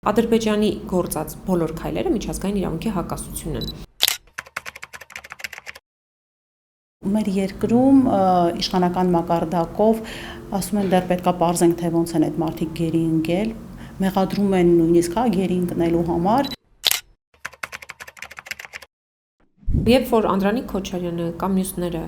Ադրբեջանի գործած բոլոր քայլերը միջազգային իրավունքի հակասություն են։ Մեր երկրում իշխանական մակարդակով ասում են դեռ պետքա պարզենք թե ոնց են այդ մարդիկ գերի ընկել, մեղադրում են նույնիսկ գերի ընկնելու համար։ Երբ որ Անդրանիկ Քոչարյանը կամ մյուսները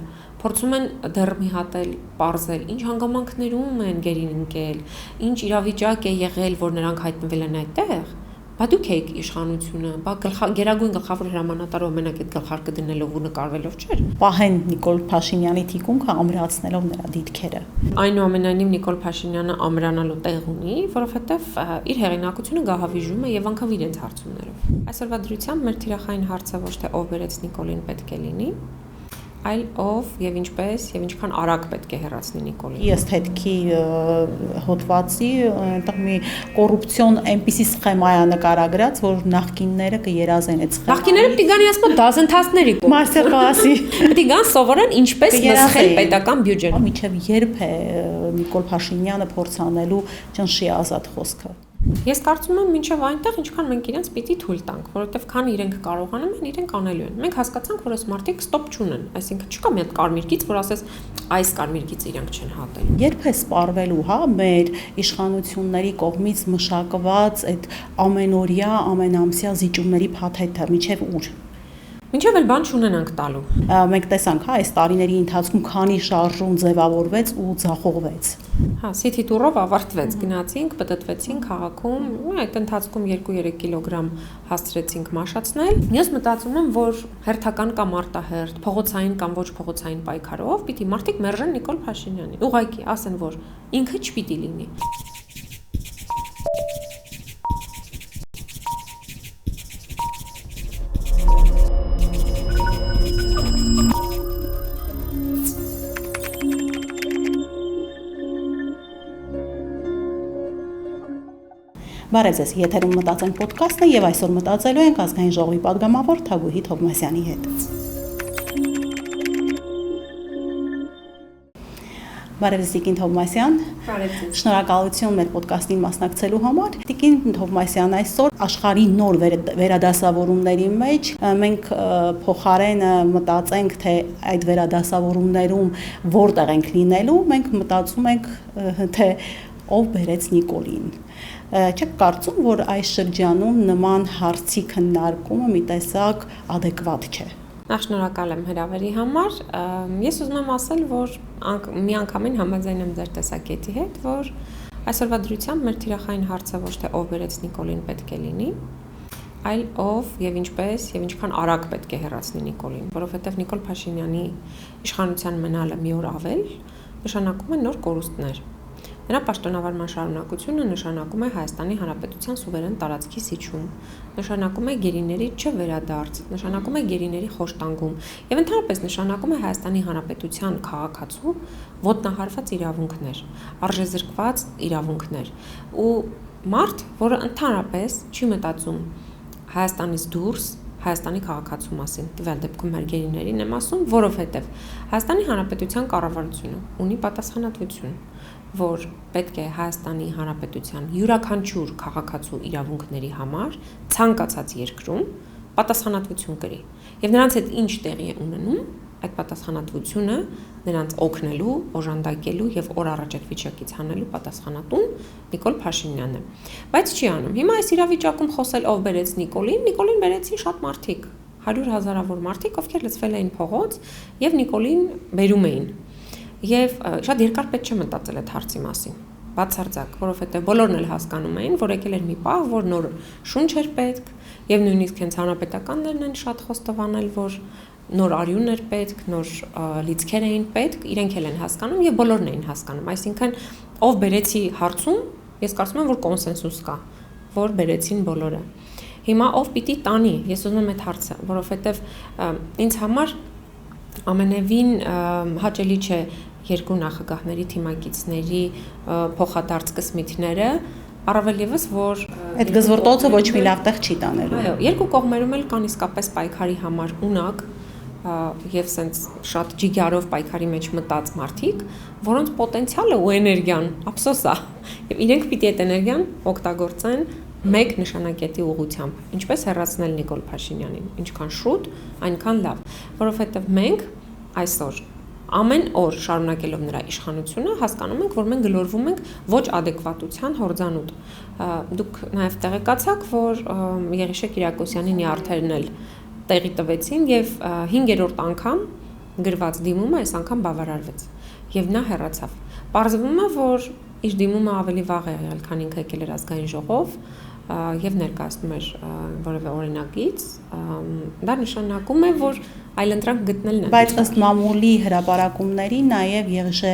փորձում են դեռ մի հատ էլ պարզել, ինչ հանգամանքներում են գերին ընկել, ինչ իրավիճակ է եղել, որ նրանք հայտնվել են այդտեղ, բա դուք եք իշխանությունը, բա գերագույն գլխավոր հրամանատարով մենակ այդ գլխարկը դնելով ու նկարվելով չէր։ Պահեն Նիկոլ Փաշինյանի թիկունքը ամրացնելով նրա դիտքերը։ Այնուամենայնիվ Նիկոլ Փաշինյանը ամրանալու տեղ ունի, որովհետև իր հեղինակությունը գահավիժում է եւ անգամ իրենց հարցումներով։ Այսօրվա դրությամբ մեր թիրախային հարցը ոչ թե ով բերեց Նիկոլին պետք է լինի, այլ ով եւ ինչպես եւ ինչքան արագ պետք է հեռացնի Նիկոլին։ Ըստ հետքի հոդվածի այնտեղ մի կոռուպցիոն այնպիսի սխեմա է նկարագրած, որ նախկինները կերազեն այդ սխեման։ Նախկինները պիտի գան ասում դասընթացների մաստեր կլասի։ Պիտի գան սովորեն ինչպես մսխել պետական բյուջեն։ Մինչև երբ է Նիկոլ Փաշինյանը փորձանելու ճնշի ազատ խոսքը։ Ես կարծում եմ մինչև այնտեղ ինչքան մենք իրենց պիտի թույլ տանք, որովհետև քան իրենք կարողանում են, իրենք անելու են։ Մենք հասկացանք, որ այս մարդիկ ստոպ չունեն, այսինքն չկա մի հատ կարմիր գիծ, որ ասես այս կարմիր գիծը իրենք չեն հատել։ Երբ է սպառվելու, մեր իշխանությունների կողմից մշակված այդ ամենօրյա, ամենամսյա զիջումների փաթեթը, մինչև ուր։ Մինչև էլ բան չունենանք տալու։ Մենք տեսանք, այս տարիների ընթացքում քանի շարժում ձևավորվեց ու ձախողվեց։ Սիթի տուրով ավարտվեց, գնացինք, պտտվեցինք քաղաքում, այդ ընթացքում 2-3 կիլոգրամ հասցրեցինք մաշացնել։ Ես մտածում եմ, որ հերթական կամ արտահերթ, փողոցային կամ ոչ փողոցային պայքարով պիտի մարդիկ մերժեն Նիկոլ Փաշինյանին։ Ուղղակի ասեն, որ ինքը չպիտի լինի։ Բարև ձեզ, եթերում մտածենք ոդքասթն է եւ այսօր մտածելու ենք ազգային ժողովի падգամավոր Թագուհի Թովմասյանի հետ։ Բարև Տիկին Թովմասյան։ Բարև ձեզ։ Շնորհակալություն մեր ոդքասթին մասնակցելու համար։ Տիկին Թովմասյան, այսօր աշխարհի նոր վերադասավորումների մեջ մենք փոխարենը մտածենք, թե այդ վերադասավորումներում որտեղ ենք լինելու, մենք մտածում ենք, թե ով բերեց Նիկոլին։ Չեք կարծում, որ այս շրջանում նման հարցի քննարկումը մի տեսակ adekvat չէ։ Նախ շնորհակալ եմ հրավերի համար։ Ես ուզում եմ ասել, որ միանգամայն համաձայն եմ ձեր տեսակետի հետ, որ այսօրվա դրությամբ մեր թիրախային հարցը ոչ թե ով բերեց Նիկոլին պետք է լինի, այլ ով եւ ինչպես եւ ինչքան արագ պետք է հեռացնի Նիկոլին, որովհետեւ Նիկոլ Փաշինյանի իշխանության մնալը մի օր ավել նշանակում է նոր կորուստներ։ Նրա պաշտոնավարման շարունակությունը նշանակում է Հայաստանի Հանրապետության սուվերեն տարածքի սիջում, նշանակում է գերիների չվերադարձ, նշանակում է գերիների խոշտանգում եւ ընդհանրապես նշանակում է Հայաստանի Հանրապետության քաղաքացու ոտնահարված իրավունքներ, արժեզրկված իրավունքներ ու մարդ, որը ընդհանրապես չի մտածում Հայաստանից դուրս Հայաստանի քաղաքացու մասին, տվյալ դեպքում մեր գերիներին եմ ասում, որովհետև Հայաստանի Հանրապետության կառավարությունը ունի պատասխանատվություն, որ պետք է Հայաստանի Հանրապետության յուրաքանչյուր քաղաքացու իրավունքների համար ցանկացած երկրում պատասխանատվություն կրի։ Եվ նրանց հետ ինչ տեղի է ունենում, այդ պատասխանատվությունը նրանց օգնելու, օժանդակելու եւ օր առաջ այդ վիճակից հանելու պատասխանատուն Նիկոլ Փաշինյանն է։ Բայց չի անում։ Հիմա այս իրավիճակում խոսել ով բերեց Նիկոլին բերեցին շատ մարդիկ, 100,000-ավոր մարդիկ, ովքեր լցվել էին փողոց եւ Նիկոլին բերում էին։ Եվ շատ երկար պետք չէ մտածել այդ հարցի մասին, բացարձակ, որովհետեւ բոլորն էլ հասկանում էին, որ եկել էր մի պահ, որ նոր շունչ էր պետք, եւ նույնիսկ հենց հանրապետականներն են շատ խոստովանել, որ նոր արյուն էր պետք, նոր լիցքեր էին պետք, իրենք էլ են հասկանում եւ բոլորն էին հասկանում, այսինքն ով բերեցի հարցում, ես կարծում եմ, որ կոնսենսուս կա, որ բերեցին բոլորը։ Հիմա ով պիտի տանի, ես ուզում եմ այդ հարցը, որովհետեւ ինձ համար ամենևին հաճելի չէ երկու նախագահների թիմակիցների փոխադարձ կսմիթները, առավել եւս որ այդ գզվորտոցը ոչ մի լավ տեղ չի տանելու։ Այո, երկու կողմերում էլ կան իսկապես պայքարի համար ունակ եւ սենց շատ ջիգարով պայքարի մեջ մտած մարդիկ, որոնց պոտենցիալը ու էներգիան ափսոս է, եւ իրենք պիտի այդ էներգիան օգտագործեն մեկ նշանակետի ուղղությամբ, ինչպես հեռացնել Նիկոլ Փաշինյանին, ինչքան շուտ, այնքան լավ, որովհետև մենք այսօր ամեն օր շարունակելով նրա իշխանությունը հասկանում ենք, որ մենք գլորվում ենք ոչ ադեկվատության հորձանուտ։ Դուք նաև տեղեկացաք, որ Եղիշե Կիրակոսյանի նյարդերն էլ տեղի տվեցին եւ 5-րդ անգամ գրված դիմումը այս անգամ բավարարվեց եւ նա հեռացավ։ Պարզվում է, որ իր դիմումը ավելի վաղ է եղել, քան ինքը եկել էր ազգային ժողով եւ ներկայացնում էր որևէ օրինագիծ, դա նշանակում է, որ այլընտրանք գտնելն է։ Բայց ըստ մամուլի հրապարակումների նաև Եղիշե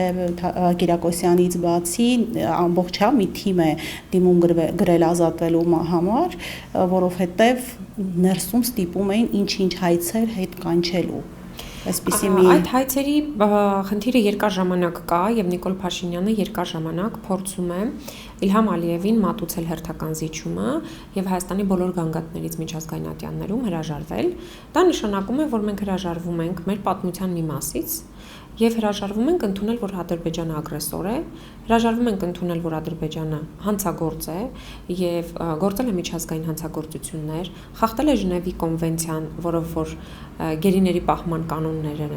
Կիրակոսյանից բացի ամբողջ մի թիմ է դիմում գրել ազատվելու համար, որովհետև ներսում ստիպում էին ինչ-ինչ հայցեր հետ կանչելու։ Այդ հայցերի խնդիրը երկար ժամանակ կա եւ Նիկոլ Փաշինյանը երկար ժամանակ փորձում է Իլհամ Ալիևին մատուցել հերթական զիջումը եւ Հայաստանի բոլոր գանգատներից միջազգային ատյաններում հրաժարվել։ Դա նշանակում է, որ մենք հրաժարվում ենք մեր պատմության մի մասից եւ հրաժարվում ենք ընդունել, որ Ադրբեջանը ագրեսոր է, հրաժարվում ենք ընդունել, որ Ադրբեջանը հանցագործ է եւ գործել է միջազգային հանցագործություններ, խախտել է Ժնևի կոնվենցիան, որով որ գերիների պահման կանոնները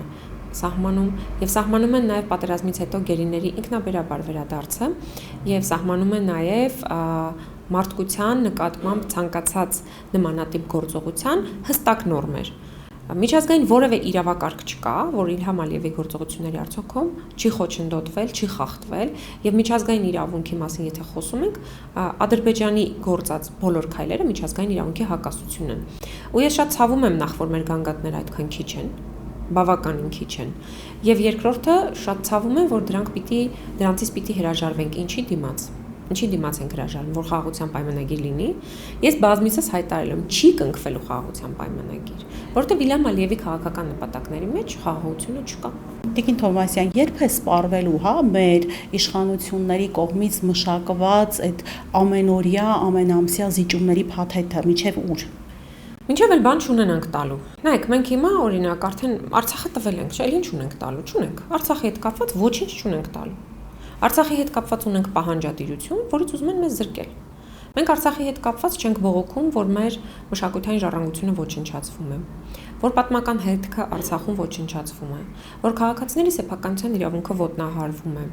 սահմանում եւ սահմանում են նաեւ պատերազմից հետո գերիների ինքնաբերաբար վերադարձը եւ սահմանում է նաեւ մարդկության նկատմամբ ցանկացած նմանատիպ գործողության հստակ նորմեր։ Միջազգային որևէ իրավակարգ չկա, որ Իլհամ Ալիևի գործողությունների արդյունքում չի խոչընդոտվել, չի խախտվել եւ միջազգային իրավունքի մասին եթե խոսում ենք, Ադրբեջանի գործած բոլոր քայլերը միջազգային իրավունքի հակասություն են։ Ու ես շատ ցավում եմ նախ որ մեր գանգատները այդքան քիչ են, բավականին քիչ են։ Եվ երկրորդը շատ ցավում եմ, որ դրանցից պիտի հրաժարվենք ինչի դիմաց։ Ինչի դիմաց ենք հրաժարվում, որ խաղաղության պայմանագիր լինի։ Ես բազմիցս հայտարարել եմ, չի կնքվելու խաղաղության պայմանագիր, որովհետև Իլհամ Ալիևի քաղաքական նպատակների մեջ խաղաղությունը չկա։ Տիկին Թովմասյան, երբ է սպառվելու, մեր իշխանությունների կողմից մշակված այդ ամենօրյա, ամենամսյա զիջումների փաթեթը, միջև ուր։ Մինչև էլ բան չունենանք տալու։ Նայեք, մենք հիմա օրինակ արդեն Արցախը տվել ենք, չէ՞, ինչ ունենք տալու, չունենք։ Արցախի հետ կապված ոչինչ չունենք տալու։ Արցախի հետ կապված ունենք պահանջատիրություն, որից ուզում են մեզ զրկել։ Մենք Արցախի հետ կապված չենք բողոքում, որ մեր մշակութային ժառանգությունը ոչնչացվում է, որ պատմական հետքը Արցախում ոչնչացվում է, որ քաղաքացիների սեփականության իրավունքը ոտնահարվում է,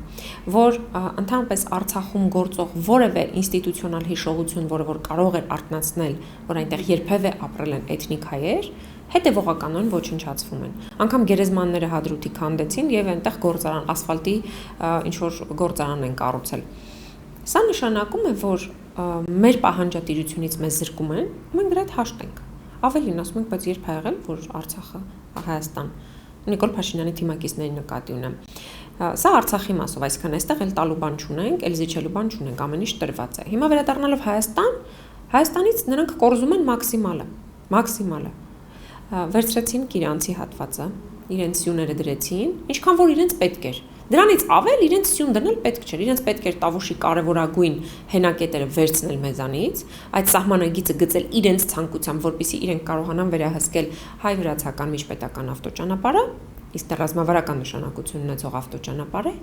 որ ընդհանրապես Արցախում գործող որևէ ինստիտուցիոնալ հիշողություն, որը որ կարող էր արտնացնել, որ այնտեղ երբևէ ապրել են էթնիկ հայեր, հետևողականորեն ոչնչացվում են։ Անկամ գերեզմանները հադրութի քանդեցին եւ այնտեղ գործարան, ասֆալտի ինչ որ գործարան են կառուցել։ Սա նշանակում է, որ մեր պահանջատիրությունից մեզ զրկում են, մենք դրա հետ հաշտ ենք։ Ավելին ասում ենք, բայց երբ ա եղել, որ Արցախը Հայաստան Նիկոլ Փաշինյանի թիմակիցների նկատի ունեմ։ Սա Արցախի մասով, այսինքն այստեղ էլ տալու բան չունենք, էլ զիջելու բան չունենք, ամեն ինչ տրված է։ Հիմա վերադառնալով Հայաստանից նրանք կորզում են մաքսիմալը։ Վերցրեցին Կիրանցի հատվածը, իրենց սյուները դրեցին, ինչքան որ իրենց պետք էր։ Դրանից ավել իրենց սյուն դնել պետք չէր, իրենց պետք էր Տավուշի կարևորագույն հենակետերը վերցնել մեզանից, այդ սահմանագիծը գծել իրենց ցանկությամբ, որպեսզի իրենք կարողանան վերահսկել հայ-վրացական միջպետական ավտոճանապարհը, իսկ դա ռազմավարական նշանակություն ունեցող ավտոճանապարհ է,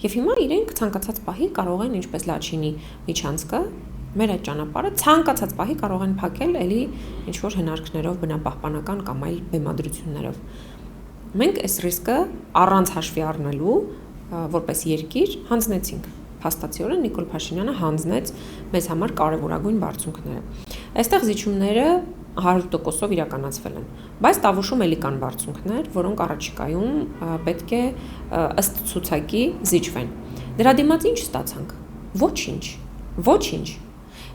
եւ հիմա իրենք ցանկացած պահի կարող են ինչպես Լաչինի միջանցքը մեր այդ ճանապարհը ցանկացած պահի կարող են փակել էլի ինչ որ հնարքներով բնապահպանական կամ այլ բեմադրություններով։ Մենք այս ռիսկը առանց հաշվի առնելու որպես երկիր հանձնեցինք։ Փաստացիորեն Նիկոլ Փաշինյանը հանձնեց մեզ համար կարևորագույն բարձունքները։ Այստեղ զիջումները 100%-ով իրականացվել են, բայց Տավուշում էլի կան բարձունքներ, որոնք առաջիկայում պետք է ըստ ցուցակի զիջվեն։ Դրա դիմաց ինչ ստացանք։ Ոչինչ։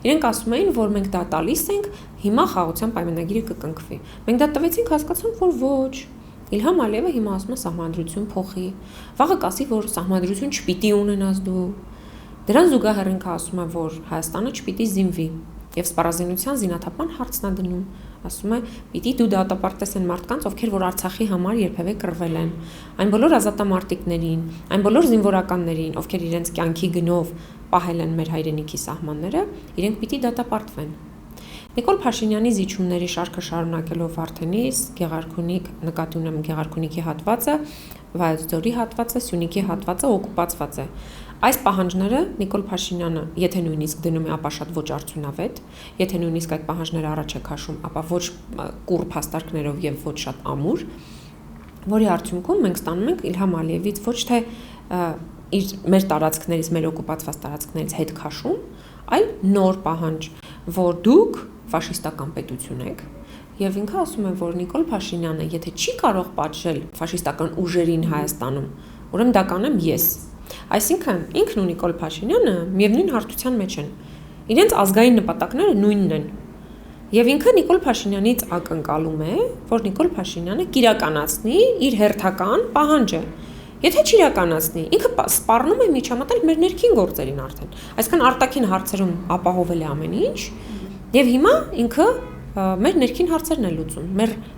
Իրենք ասում էին, որ մենք դա տալիս ենք, հիմա խաղաղության պայմանագիրը կկնքվի։ Մենք դա տվեցինք, հասկացանք, որ ոչ։ Իլհամ Ալիևը հիմա ասում է սահմանադրություն փոխի։ Վաղը կասի, որ սահմանադրություն չպիտի ունենաս դու։ Դրան զուգահեռ ինքը ասում է, որ Հայաստանը չպիտի զինվի եւ սպառազինության զինաթափման հարցն է դնում։ Ասում է, պիտի դու դատապարտես են մարդկանց, ովքեր որ Արցախի համար երբևէ կռվել են։ Այն բոլոր ազատամարտիկներին, այն բոլոր զինվորականներին, ովքեր իրենց կյանքի գնով պահել են մեր հայրենիքի սահմանները, իրենք պիտի դատապարտվեն։ Նիկոլ Փաշինյանի զիջումների շարքը շարունակելով Վարդենիս, Գեղարքունիք, նկատի ունեմ Գեղարքունիքի հատվածը, Վայոց ձորի հատվածը, Սյունիքի հատվածը օկուպացված է։ Այս պահանջները Նիկոլ Փաշինյանը, եթե նույնիսկ դնում է, ապա շատ ոչ արդյունավետ, եթե նույնիսկ այդ պահանջները առաջ է քաշում, ապա ոչ կուռ փաստարկներով եւ ոչ շատ ամուր, որի արդյունքում մենք ստանում ենք Իլհամ Ալիևից ոչ թե մեր տարածքներից, մեր օկուպացված տարածքներից հետ քաշում, այլ նոր պահանջ, որ դուք ֆաշիստական պետություն եք, եւ ինքը ասում է, որ Նիկոլ Փաշինյանը, եթե չի կարող պատժել ֆաշիստական ուժերին Հայաստանում, ուրեմն դա կանեմ ես։ Այսինքն ինքն ու Նիկոլ Փաշինյանը միևնույն հարթության մեջ են։ Իրենց ազգային նպատակները նույնն են։ Եվ ինքը Նիկոլ Փաշինյանից ակնկալում է, որ Նիկոլ Փաշինյանը կիրականացնի իր հերթական պահանջը։ Եթե չիրականացնի, ինքը սպառնում է միջամտել մեր ներքին գործերին արդեն։ Այսինքն արտաքին հարցերում ապահովել է ամեն ինչ, եւ հիմա ինքը մեր ներքին հարցերն է լուծում,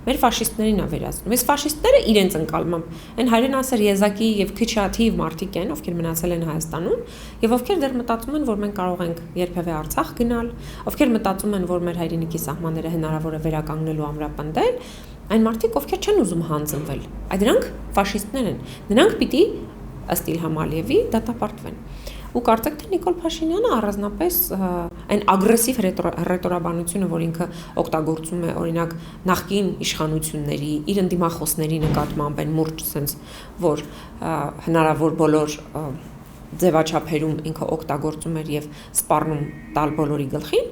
մեր ֆաշիստներին է վերացնում։ Այս ֆաշիստները իրենց ընկալմամբ այն հայրենասեր եզակի եւ քիչաթիվ մարդիկ են, ովքեր մնացել են Հայաստանում, եւ ովքեր դեռ մտածում են, որ մենք կարող ենք երբևէ Արցախ գնալ, ովքեր մտածում են, որ մեր հայրենիքի սահմանները հնարավոր է վերականգնել ու ամրապնդել, այն մարդիկ, ովքեր չեն ուզում հանձնվել։ Այդ դրանք ֆաշիստներ են։ Նրանք պիտի ըստ Իլհամ Ալիևի դատապարտվեն։ Ու կարծեք թե Նիկոլ Փաշինյանը առանձնապես այն ագրեսիվ ռետորաբանությունը, որ ինքը օգտագործում է օրինակ նախկին իշխանությունների, իր ընդդիմախոսների նկատմամբ այն մուրճ sense, որ հնարավոր բոլոր ձևաչափերում ինքը օգտագործում էր եւ սպառնում տալ բոլորի գլխին,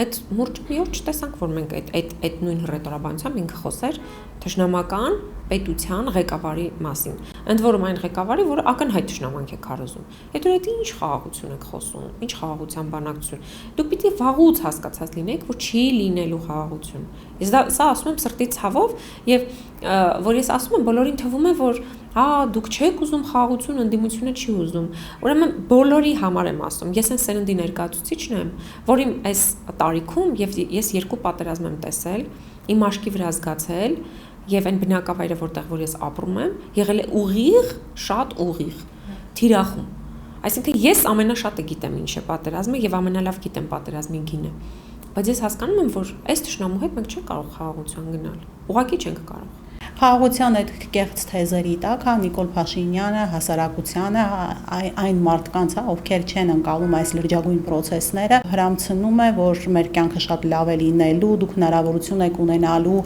այդ մուրճը մի օր չտեսանք, որ մենք այդ նույն ռետորաբանությամբ ինքը խոսեր թշնամական պետության ղեկավարի մասին։ Ընդ որում այն ղեկավարի, որը ակնհայտ թշնամանք է քարոզում։ Եթե դու ինչ խաղաղություն եք խոսում, ինչ խաղաղության բանակցություն, դուք պիտի վաղուց հասկացած լինեք, որ չի լինելու խաղաղություն։ Ես սա ասում եմ սրտի ցավով եւ որ ես ասում եմ բոլորին թվում է, որ դուք չեք ուզում խաղաղություն, ընդդիմությունը չի ուզում։ Ուրեմն բոլորի համար եմ ասում, ես այն սերնդի ներկայացուցիչն եմ, որ իմ այս տարիքում եւ ես երկու պատերազմ եմ տեսել, իմ աշկի վրա զգացել եւ այն բնակավայրը, որտեղ ես ապրում եմ, եղել է ուղիղ, շատ ուղիղ, թիրախում։ Այսինքն ես ամենաշատը գիտեմ ինչ է պատերազմը եւ ամենալավ գիտեմ պատերազմի գինը։ Բայց ես հասկանում եմ, որ այս թշնամու հետ մենք չենք կարող խաղաղության գնալ։ Ուղղակի չենք կարող։ Խաղաղության այդ կեղծ թեզերի տակ Նիկոլ Փաշինյանը հասարակությանը այն մարդկանց, ովքեր չեն ընկալում այս լրջագույն process-ները, հրամցնում է, որ մեր կյանքը շատ լավ է լինելու, դուք հնարավորություն եք ունենալու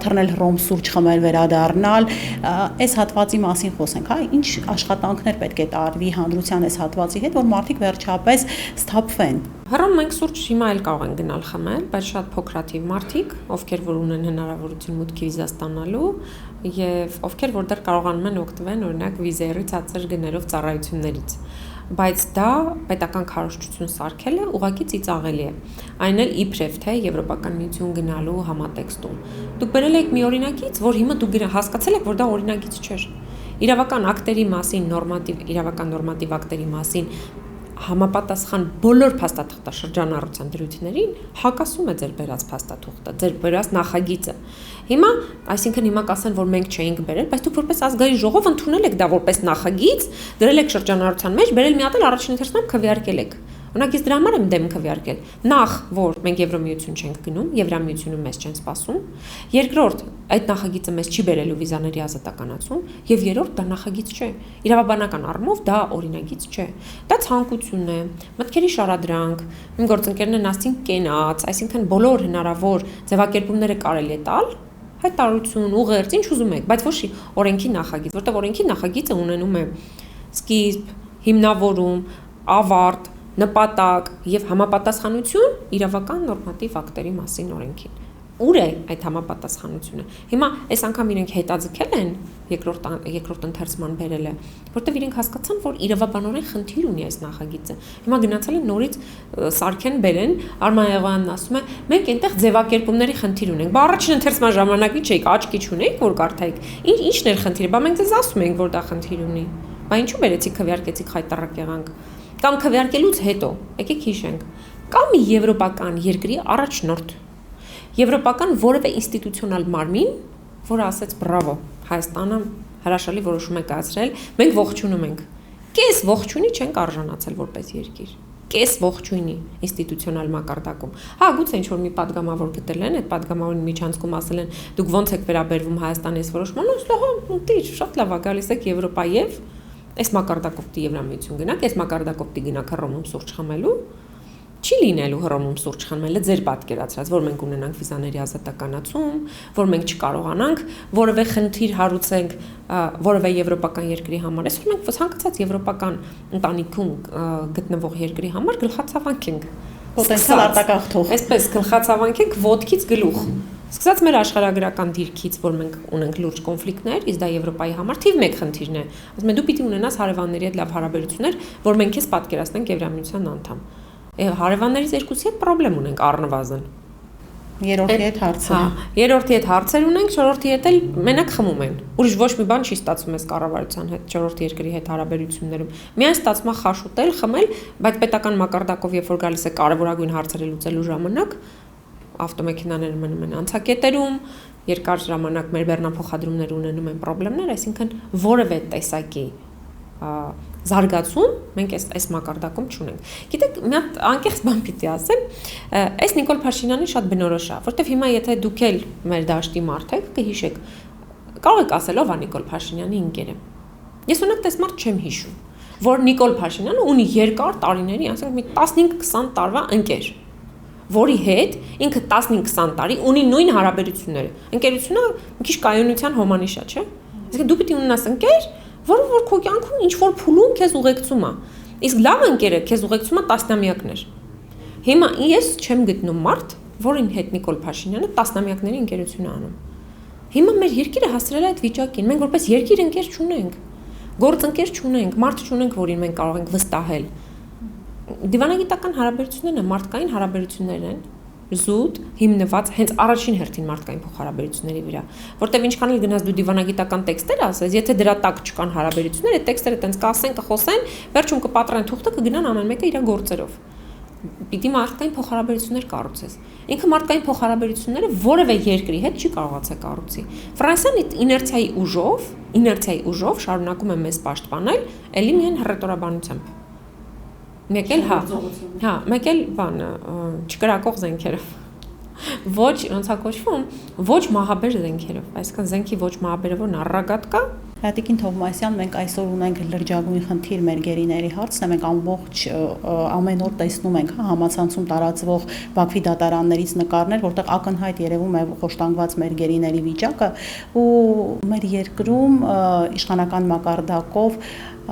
թռնել հռոմ սուրճ խմել, վերադառնալ։ Այս հատվածի մասին խոսենք, ինչ աշխատանքներ պետք է տարվի հանրության այս հատվածի հետ, որ մարդիկ վերջապես սթափվեն։ Հռոմ մենք սուրճ հիմա էլ կարող են գնալ խմել, բայց շատ փոքրաթիվ մարդիկ, ովքեր որ ունեն հնարավորություն մուտքի վիզա ստանալու եւ ովքեր որ դեռ կարողանում են օգտվել օրինակ վիզերի ցածր գներով ծառայություններից։ Բայց դա պետական քարոզչություն սարքելը ուղղակի ծիծաղելի է։ Այն էլ իբրև թե Եվրոպական միություն գնալու համատեքստում։ Դուք բերել եք մի օրինակից, որ հիմա դուք հասկացել եք, որ դա օրինակից չէր։ Իրավական ակտերի մասին, իրավական նորմատիվ ակտերի մասին համապատասխան բոլոր փաստաթղթաշրջանառության դրույթներին հակասում է ձեր բերած փաստաթուղթը, ձեր բերած նախագիծը։ Հիմա, այսինքն հիմա կասեն, որ մենք չէինք բերել, բայց դուք որպես ազգային ժողով ընդունել եք դա որպես նախագիծ, դրել եք շրջանառության մեջ, բերել մի հատ էլ առաջին ընթերցնում քվեարկել եք։ Օրինակ ես դրա համար եմ դեմ քվեարկել։ Նախ, որ մենք Եվրոմիություն չենք գնում, Եվրամիությունը մեզ չեն սպասում։ Երկրորդ, այդ նախագիծը մեզ չի բերելու վիզաների ազատականացում, եւ երրորդ, դա նախագիծ չէ։ Իրավաբանական առումով դա օրինագիծ չէ։ Դա ցանկություն է, մտքերի շարադրանք, իմ գործընկերներն են ասին կենաց, այսինքն բոլոր հնարավոր ձևակերպումները կարելի է տալ, հայտարարություն, ուղերձ, ինչ ուզում եք, բայց ոչ օրենքի նախագիծ, որտեղ օրենքի նախագիծը ունենում է սկիզբ, հիմնավորում, ավարտ, նպատակ եւ համապատասխանություն իրավական նորմատիվ ակտերի մասին օրենքին։ Ուր է այդ համապատասխանությունը։ Հիմա այս անգամ իրենք հետաձգել են երկրորդ ընթերցման բերելը, որտեղ իրենք հասկացան, որ իրավաբանորեն խնդիր ունի այս նախագիծը։ Հիմա գնացել են նորից սարքեն բերեն, Արման Եղոյանն ասում է, մենք այնտեղ ձևակերպումների խնդիր ունենք։ Բա առաջին ընթերցման ժամանակ ի՞նչ եք, աչքի չունեիք, որ կարդայիք։ Ինչն էր խնդիրը։ Բա մենք ձեզ ասում ենք, որ դա խնդիր ունի։ Բա ինչու բերեցիք քվեարկեցիք խայտարակ եղանք։ Կամ քվեարկելուց հետո, եկեք հիշենք, կամ մի եվրոպական երկրի առաջնորդ, եվրոպական որևէ ինստիտուցիոնալ մարմին, որը ասեց բրավո, Հայաստանը հրաշալի որոշում է կայացրել, մենք ողջունում ենք։ Կես ողջունի չենք արժանացել որպես երկիր։ կես ողջույնի ինստիտուցիոնալ մակարդակում։ Հա, գուցե ինչ որ մի падգամավոր գտել են, այդ падգամավորի միջանցքում ասել են, դուք ոնց եք վերաբերվում Հայաստանի որոշմանը, ըստի դիր շատ լավ է, գալիս եք Եվրոպայև, այս մակարդակով դի Եվրամիություն գնաք, այս մակարդակով դի գնաք Հռոմում սուրճ խմելու։ Չի լինելու Հռոմում սուրճ խմելը ձեր պատկերացրած, որ մենք ունենանք վիզաների ազատականացում, որ մենք չկարողանանք որևէ խնդիր հարուցենք որևէ եվրոպական երկրի համար, այսօր մենք ցանկացած եվրոպական ընտանիքում գտնվող երկրի համար գլխացավանք ենք, պոտենցիալ արտակաղթող։ Այսպես գլխացավանք ենք ոտքից գլուխ։ Սկսած մեր աշխարհագրական դիրքից, որ մենք ունենք լուրջ կոնֆլիկտներ, իսկ դա Եվրոպայի համար թիվ 1 խնդիրն է։ Ասում եմ դու պիտի ունենաս հարևանների հետ լավ հարաբերություններ, որ մենք քեզ պատկերացնենք Եվրամիության անդամ։ Հարևաններից երկուսի հետ խնդրեմ ունենք առնվազն։ Երրորդի հետ հարցեր։ Հա, երրորդի հետ հարցեր ունենք, չորրորդի հետ էլ մենակ խմում են։ Ուրիշ ոչ մի բան չի ստացվում այս կառավարության հետ, չորրորդ երկրի հետ հարաբերություններում։ Միայն ստացվում է խաշ ուտել, խմել, բայց պետական մակարդակով երբ որ գալիս է կարևորագույն հարցերը լուծելու ժամանակ, ավտոմեքենաները մնում են անցակետերում, երկար ժամանակ մեր բեռնափոխադրումները ունենում են խնդիրներ, այսինքն որևէ տեսակի զարգացում մենք այս մակարդակում չունենք։ Գիտեք, մի հատ անկեղծ բան պիտի ասեմ, այս Նիկոլ Փաշինյանի շատ բնորոշ է, որտեվ հիմա եթե դուք էլ մեր դաշտի մարդ եք, կհիշեք, կարող եք ասել ով է Նիկոլ Փաշինյանի ընկերը։ Ես ունեք տես մարդ չեմ հիշում, որ Նիկոլ Փաշինյանը ունի երկար տարիների, ասենք մի 15-20 տարվա ընկեր, որի հետ ինքը 15-20 տարի ունի նույն հարաբերությունները։ Ընկերությունը մի քիչ կայունության հոմանիշ է, չէ՞։ Իսկ դու պիտի ունենաս ընկեր, որը քո կյանքում ինչ որ փուլում քեզ ուղեկցում է։ Իսկ լավ ընկերը քեզ ուղեկցում է տասնամյակներ։ Հիմա ես չեմ գտնում մարդ, որին հետ Նիկոլ Փաշինյանը տասնամյակների ընկերություն է անում։ Հիմա մեր երկիրը հասցրել է այդ վիճակին։ Մենք որպես երկիր ընկեր չունենք։ Գործընկեր չունենք, մարդ չունենք, որին մենք կարող ենք վստահել։ Դիվանագիտական հարաբերություններն են, մարդկային հարաբերություններ են, զուտ հիմնված հենց առաջին հերթին մարդկային փոխհարաբերությունների վրա, որտեվ ինչքան էլ գնաս դու դիվանագիտական տեքստեր ասես, եթե դրա տակ չկան հարաբերություններ, այդ տեքստերը տենց կասեն, կխոսեն, վերջում կպատրեն թուղթը, կգնան ամեն մեկը իր գործերով։ Պիտի մարդկային փոխհարաբերություններ կառուցես։ Ինքը մարդկային փոխհարաբերությունները որևէ երկրի հետ չի կարողացել կառուցի։ Ֆրանսիան իներցիայի ուժով շարունակում է մեզ պաշտպանել, ելի միայն հռետորաբանությամբ։ Մեկ էլ բան, չկրակող զենքերով, ոչ, ոնց է կոչվում, ոչ մահաբեր զենքերով, այսինքն զենքի ոչ մահաբերը որն առրագատ կա։ Տիկին Թովմասյան, մենք այսօր ունենք լրջագույն խնդիր մեր գերիների հարցն է, մենք ամբողջ ամեն օր տեսնում ենք համացանցում տարածվող Բաքվի դատարաններից նկարներ, որտեղ ակնհայտ երևում է խոշտանգված մեր գերիների վիճակը ու մեր երկրում իշխանական մակարդակով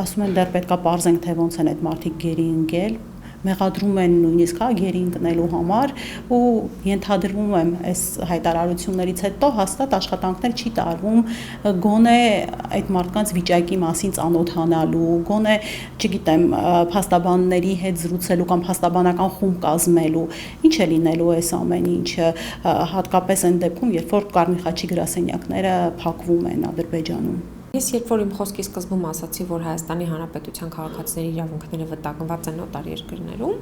ասում են դեռ պետքա պարզենք, թե ոնց են այդ մարդիկ գերի ընկել, մեղադրում են նույնիսկ գերի ընկնելու համար ու ենթադրվում եմ այս հայտարարություններից հետո հաստատ աշխատանքներ չի տարվում գոնե այդ մարդկանց վիճակի մասին ծանոթանալու, գոնե, չգիտեմ, փաստաբանների հետ զրուցելու կամ փաստաբանական խումբ կազմելու, ինչ է լինելու այս ամեն ինչը, հատկապես այն դեպքում, երբ որ Կարմիր խաչի գրասենյակները փակվում են Ադրբեջանում։ Ես երբ որ իմ խոսքի սկզբում ասացի, որ Հայաստանի Հանրապետության քաղաքացիների իրավունքները վտանգված են օտար երկրներում,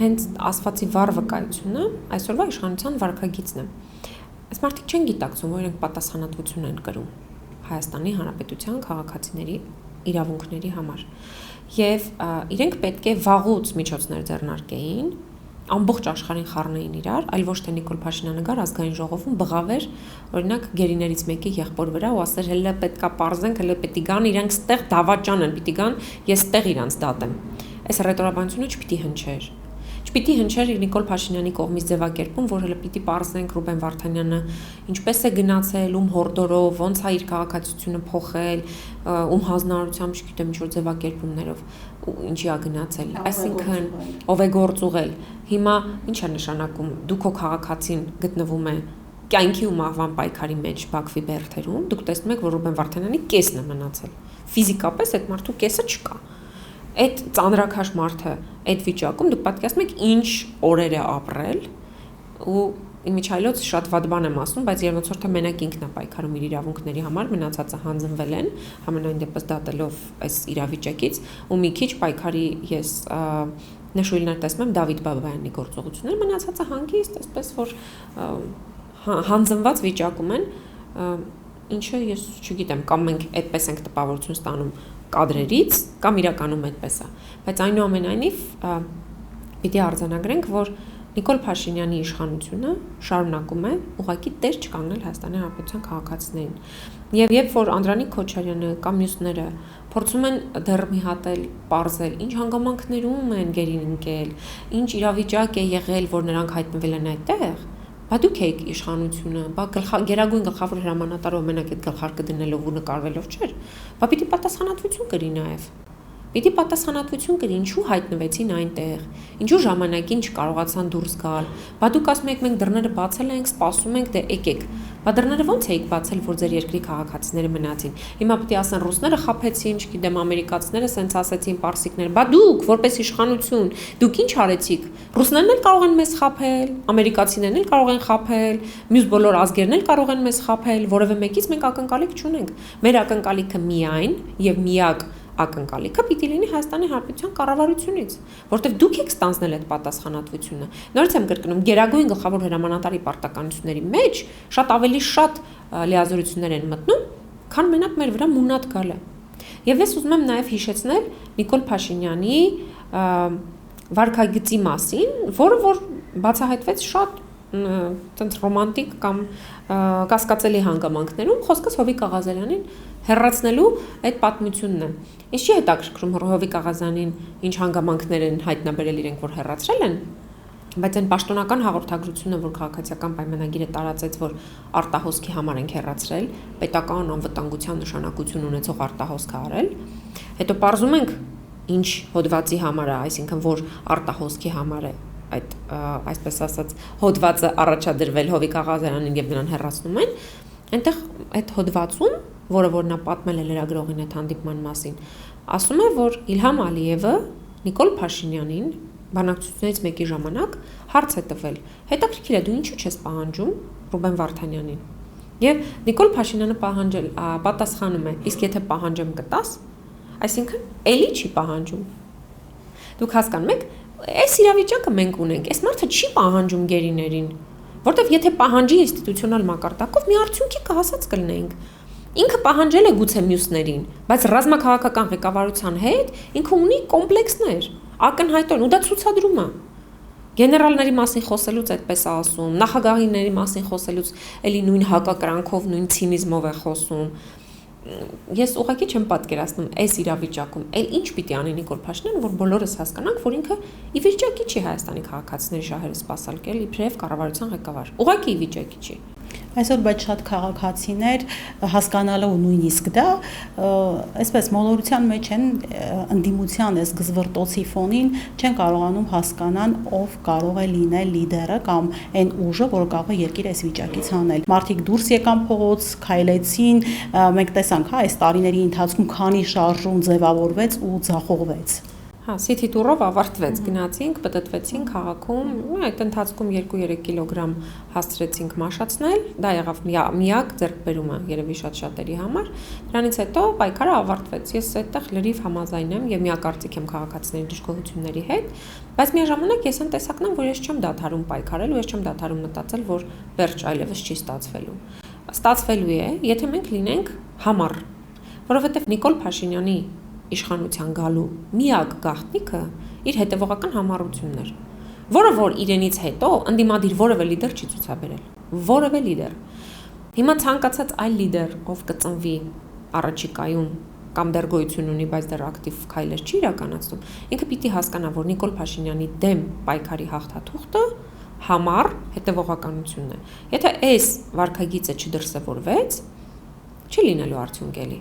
հենց ասվածի վառ վկայությունը այսօրվա իշխանության վարքագիծն է։ Այս մարդիկ չեն գիտակցում, որ իրենք պատասխանատվություն են կրում Հայաստանի Հանրապետության քաղաքացիների իրավունքների համար։ Եվ իրենք պետք է վաղուց միջոցներ ձեռնարկեին, ամբողջ աշխարհին խառնեին իրար, այլ ոչ թե Նիկոլ Փաշինյանը գար ազգային ժողովում բղավեր, օրինակ գերիներից մեկի եղբոր վրա ու ասեր հələ պետքա պարզենք, հələ պետք է գան, իրենք ստեղ դավաճան են, պիտի գան, ես ստեղ իրանց դատեմ։ Այս ռետորաբանությունը չպիտի հնչեր։ Չպիտի հնչեր Նիկոլ Փաշինյանի կողմից ձևակերպում, որ հələ պիտի պարզենք Ռուբեն Վարդանյանը ինչպես է գնացել, ում հորդորով, ոնց է իր քաղաքացիությունը փոխել, ում հանձնարարությամբ, չգիտեմ, ինչ-որ ձևակերպումներով ինչի է գնացել, այսինքն ով է գործուղել։ Հիմա ինչ է նշանակում, դու քո քաղաքացին գտնվում է կյանքի ու մահվան պայքարի մեջ Բաքվի բերդերում, դուք տեսնում եք, որ Ռուբեն Վարդանյանի կեսն է մնացել։ Ֆիզիկապես այդ մարդու կեսը չկա։ Այդ ծանրակաշ մարդը այդ վիճակում դուք պատկերացնում եք ինչ օրեր է ապրել ու իմիջայլոց շատ վատ բան եմ ասում, բայց երբ ոնց որ թե մենակ ինքն է պայքարում իր իրավունքների համար, մնացածը հանձնվել են, համենայն դեպս դատելով այս իրավիճակից, ու մի քիչ պայքարի ես նշույլներ տեսնում եմ Դավիթ Բաբայանի գործողություններ, մնացածը հանգիստ, այսպես որ հանձնված վիճակում են, ինչը ես չգիտեմ, կամ մենք այդպես ենք տպավորություն ստանում կադրերից, կամ իրականում այդպես է, բայց այնուամենայնիվ պիտի արձանագրենք, որ Նիկոլ Փաշինյանի իշխանությունը շարունակում է ուղղակի տեր չկանգնել Հայաստանի Հանրապետության քաղաքացիներին։ Եվ երբ որ Անդրանիկ Քոչարյանը կամ մյուսները փորձում են դեռ մի հատ էլ պարզել, ինչ հանգամանքներում են գերին ընկել, ինչ իրավիճակ է եղել, որ նրանք հայտնվել են այդտեղ, բա դուք եք իշխանությունը, բա գերագույն գլխավոր հրամանատարով մենակ այդ գլխարկը դնելով ու նկարվելով չէր, բա պիտի պատասխանատվություն կրի նաև։ Պիտի պատասխանատվություն կրի, ինչու հայտնվեցին այնտեղ, ինչու ժամանակին չկարողացան դուրս գալ, բա դուք ասում եք մենք դռները բացել ենք, սպասում ենք, դե եկեք, բա դռները ո՞նց էիք բացել, որ ձեր երկրի քաղաքացիները մնացին։ Հիմա պիտի ասեն ռուսները խաբեցին, չգիտեմ, ամերիկացիները սենց ասեցին, պարսիկները, բա դուք որպես իշխանություն, դուք ինչ արեցիք։ Ռուսներն էլ կարող են մեզ խաբել, ամերիկացիներն էլ կարող են խաբել, մյուս բոլոր ազգերն էլ կարող են մեզ խաբել, որևէ մեկից մենք ակնկալիք չունենք։ Մեր ակնկալիքը միայն եւ միակ ակնկալիքը պիտի լինի Հայաստանի Հանրապետության կառավարությունից, որտեղ դուք եք ստանձնել այդ պատասխանատվությունը։ Նորից եմ կրկնում, գերագույն գլխավոր հրամանատարի պարտականությունների մեջ շատ ավելի շատ լիազորություններ են մտնում, քան մենակ մեր վրա մունատ գալը։ Եվ ես ուզում եմ նաև հիշեցնել Նիկոլ Փաշինյանի վարքագծի մասին, որը որ բացահայտվեց շատ տենց ռոմանտիկ կամ կասկածելի հանգամանքներում, խոսքս Հովիկ Աղազարյանին հեռացնելու այդ պատմությունն է։ Ինչ չի հետաքրքրում Հովիկ Աղազյանին ինչ հանգամանքներ են հայտնաբերել իրենք, որ հեռացրել են, բայց այն պաշտոնական հաղորդագրությունը, որ քաղաքացիական պայմանագիրը տարածեց, որ արտահոսքի համար ենք հեռացրել, պետական անվտանգության նշանակություն ունեցող արտահոսք է արել, հետո պարզում ենք ինչ հոդվածի համար է, այսինքն որ արտահոսքի համար է այդ այսպես ասած հոդվածը առաջադրվել Հովիկ Աղազարյանին եւ նրան հեռացնում են, այնտեղ այդ հոդվածում, որը որ նա պատմել է լրագրողին այդ հանդիպման մասին, ասում է, որ Իլհամ Ալիևը Նիկոլ Փաշինյանին բանակցություններից մեկի ժամանակ հարց է տվել. հետաքրքիր է, դու ինչու չես պահանջում Ռուբեն Վարդանյանին։ Եվ Նիկոլ Փաշինյանը պատասխանում է. իսկ եթե պահանջեմ կտաս, այսինքն էլի չի պահանջում։ Դուք հասկանում եք, այս իրավիճակը մենք ունենք, այս մարդը չի պահանջում գերիներին, որտեվ եթե պահանջի ինստիտուցիոնալ մակարդակով մի արդյունքի կհասած կլինենք։ Ինքը պահանջել է գուցե մյուսներին, բայց ռազմաքաղաքական ղեկավարության հետ ինքը ունի կոմպլեքսներ, ակնհայտորեն, ու դա ցուցադրում է։ Գեներալների մասին խոսելուց այդպես է ասում, նախագահիների մասին խոսելուց էլի նույն հակակրանքով, նույն ցինիզմով է խոսում։ Ես ուղղակի չեմ պատկերացնում այս իրավիճակում, այլ ինչ պիտի անի Նիկոլ Փաշինյանը, որ բոլորս հասկանանք, որ ինքը ի վիճակի չի Հայաստանի քաղաքացիների շահերը սպասարկել իբրև կառավարության ղեկավար։ Ուղղակի ի վիճակի չի։ Այսօր բայց շատ քաղաքացիներ հասկանալով նույնիսկ դա, այսպես մոլորության մեջ են ընդդիմության այս գզվռտոցի ֆոնին չեն կարողանում հասկանան ով կարող է լինել լիդերը կամ այն ուժը, որը կարող է երկիրը այս վիճակից հանել։ Մարդիկ դուրս եկան փողոց, քայլեցին, մենք տեսանք, հա, այս տարիների ընթացքում քանի շարժում ձևավորվեց ու ձախողվեց։ Հա, City Tour-ով ավարտվեց, գնացինք, պտտվեցինք քաղաքում, այդ ընթացքում 2-3 կիլոգրամ հասցրեցինք մաշացնել, դա եղավ միակ ձեռքբերումը երևի շատ-շատերի համար։ Դրանից հետո պայքարը ավարտվեց։ Ես այդտեղ լրիվ համաձայն եմ եւ միակարծիք եմ քաղաքացիների դժգոհությունների հետ, բայց միաժամանակ ես այն տեսակն եմ, որ ես չեմ դադարում պայքարել ու ես չեմ դադարում մտածել, որ վերջ այլևս չի ստացվելու։ Ստացվելու է, եթե մենք լինենք համառ, որովհետեւ Նիկոլ Փաշինյանի իշխանության գալու միակ գաղտնիքը իր հետևողական համառությունն էր, որը որ իրենից հետո ընդդիմադիր որևէ լիդեր չի ցուցաբերել, որևէ լիդեր։ Հիմա ցանկացած այլ լիդեր, ով կծնվի առաջիկայում կամ դեռ գոյություն ունի, բայց դեռ ակտիվ քայլեր չի իրականացնում, ինքը պիտի հասկանա, որ Նիկոլ Փաշինյանի դեմ պայքարի հաղթաթուղթը համառ հետևողականությունն է։ Եթե այս վարքագիծը չդրսևորվեց, չի լինելու արդյունք էլի։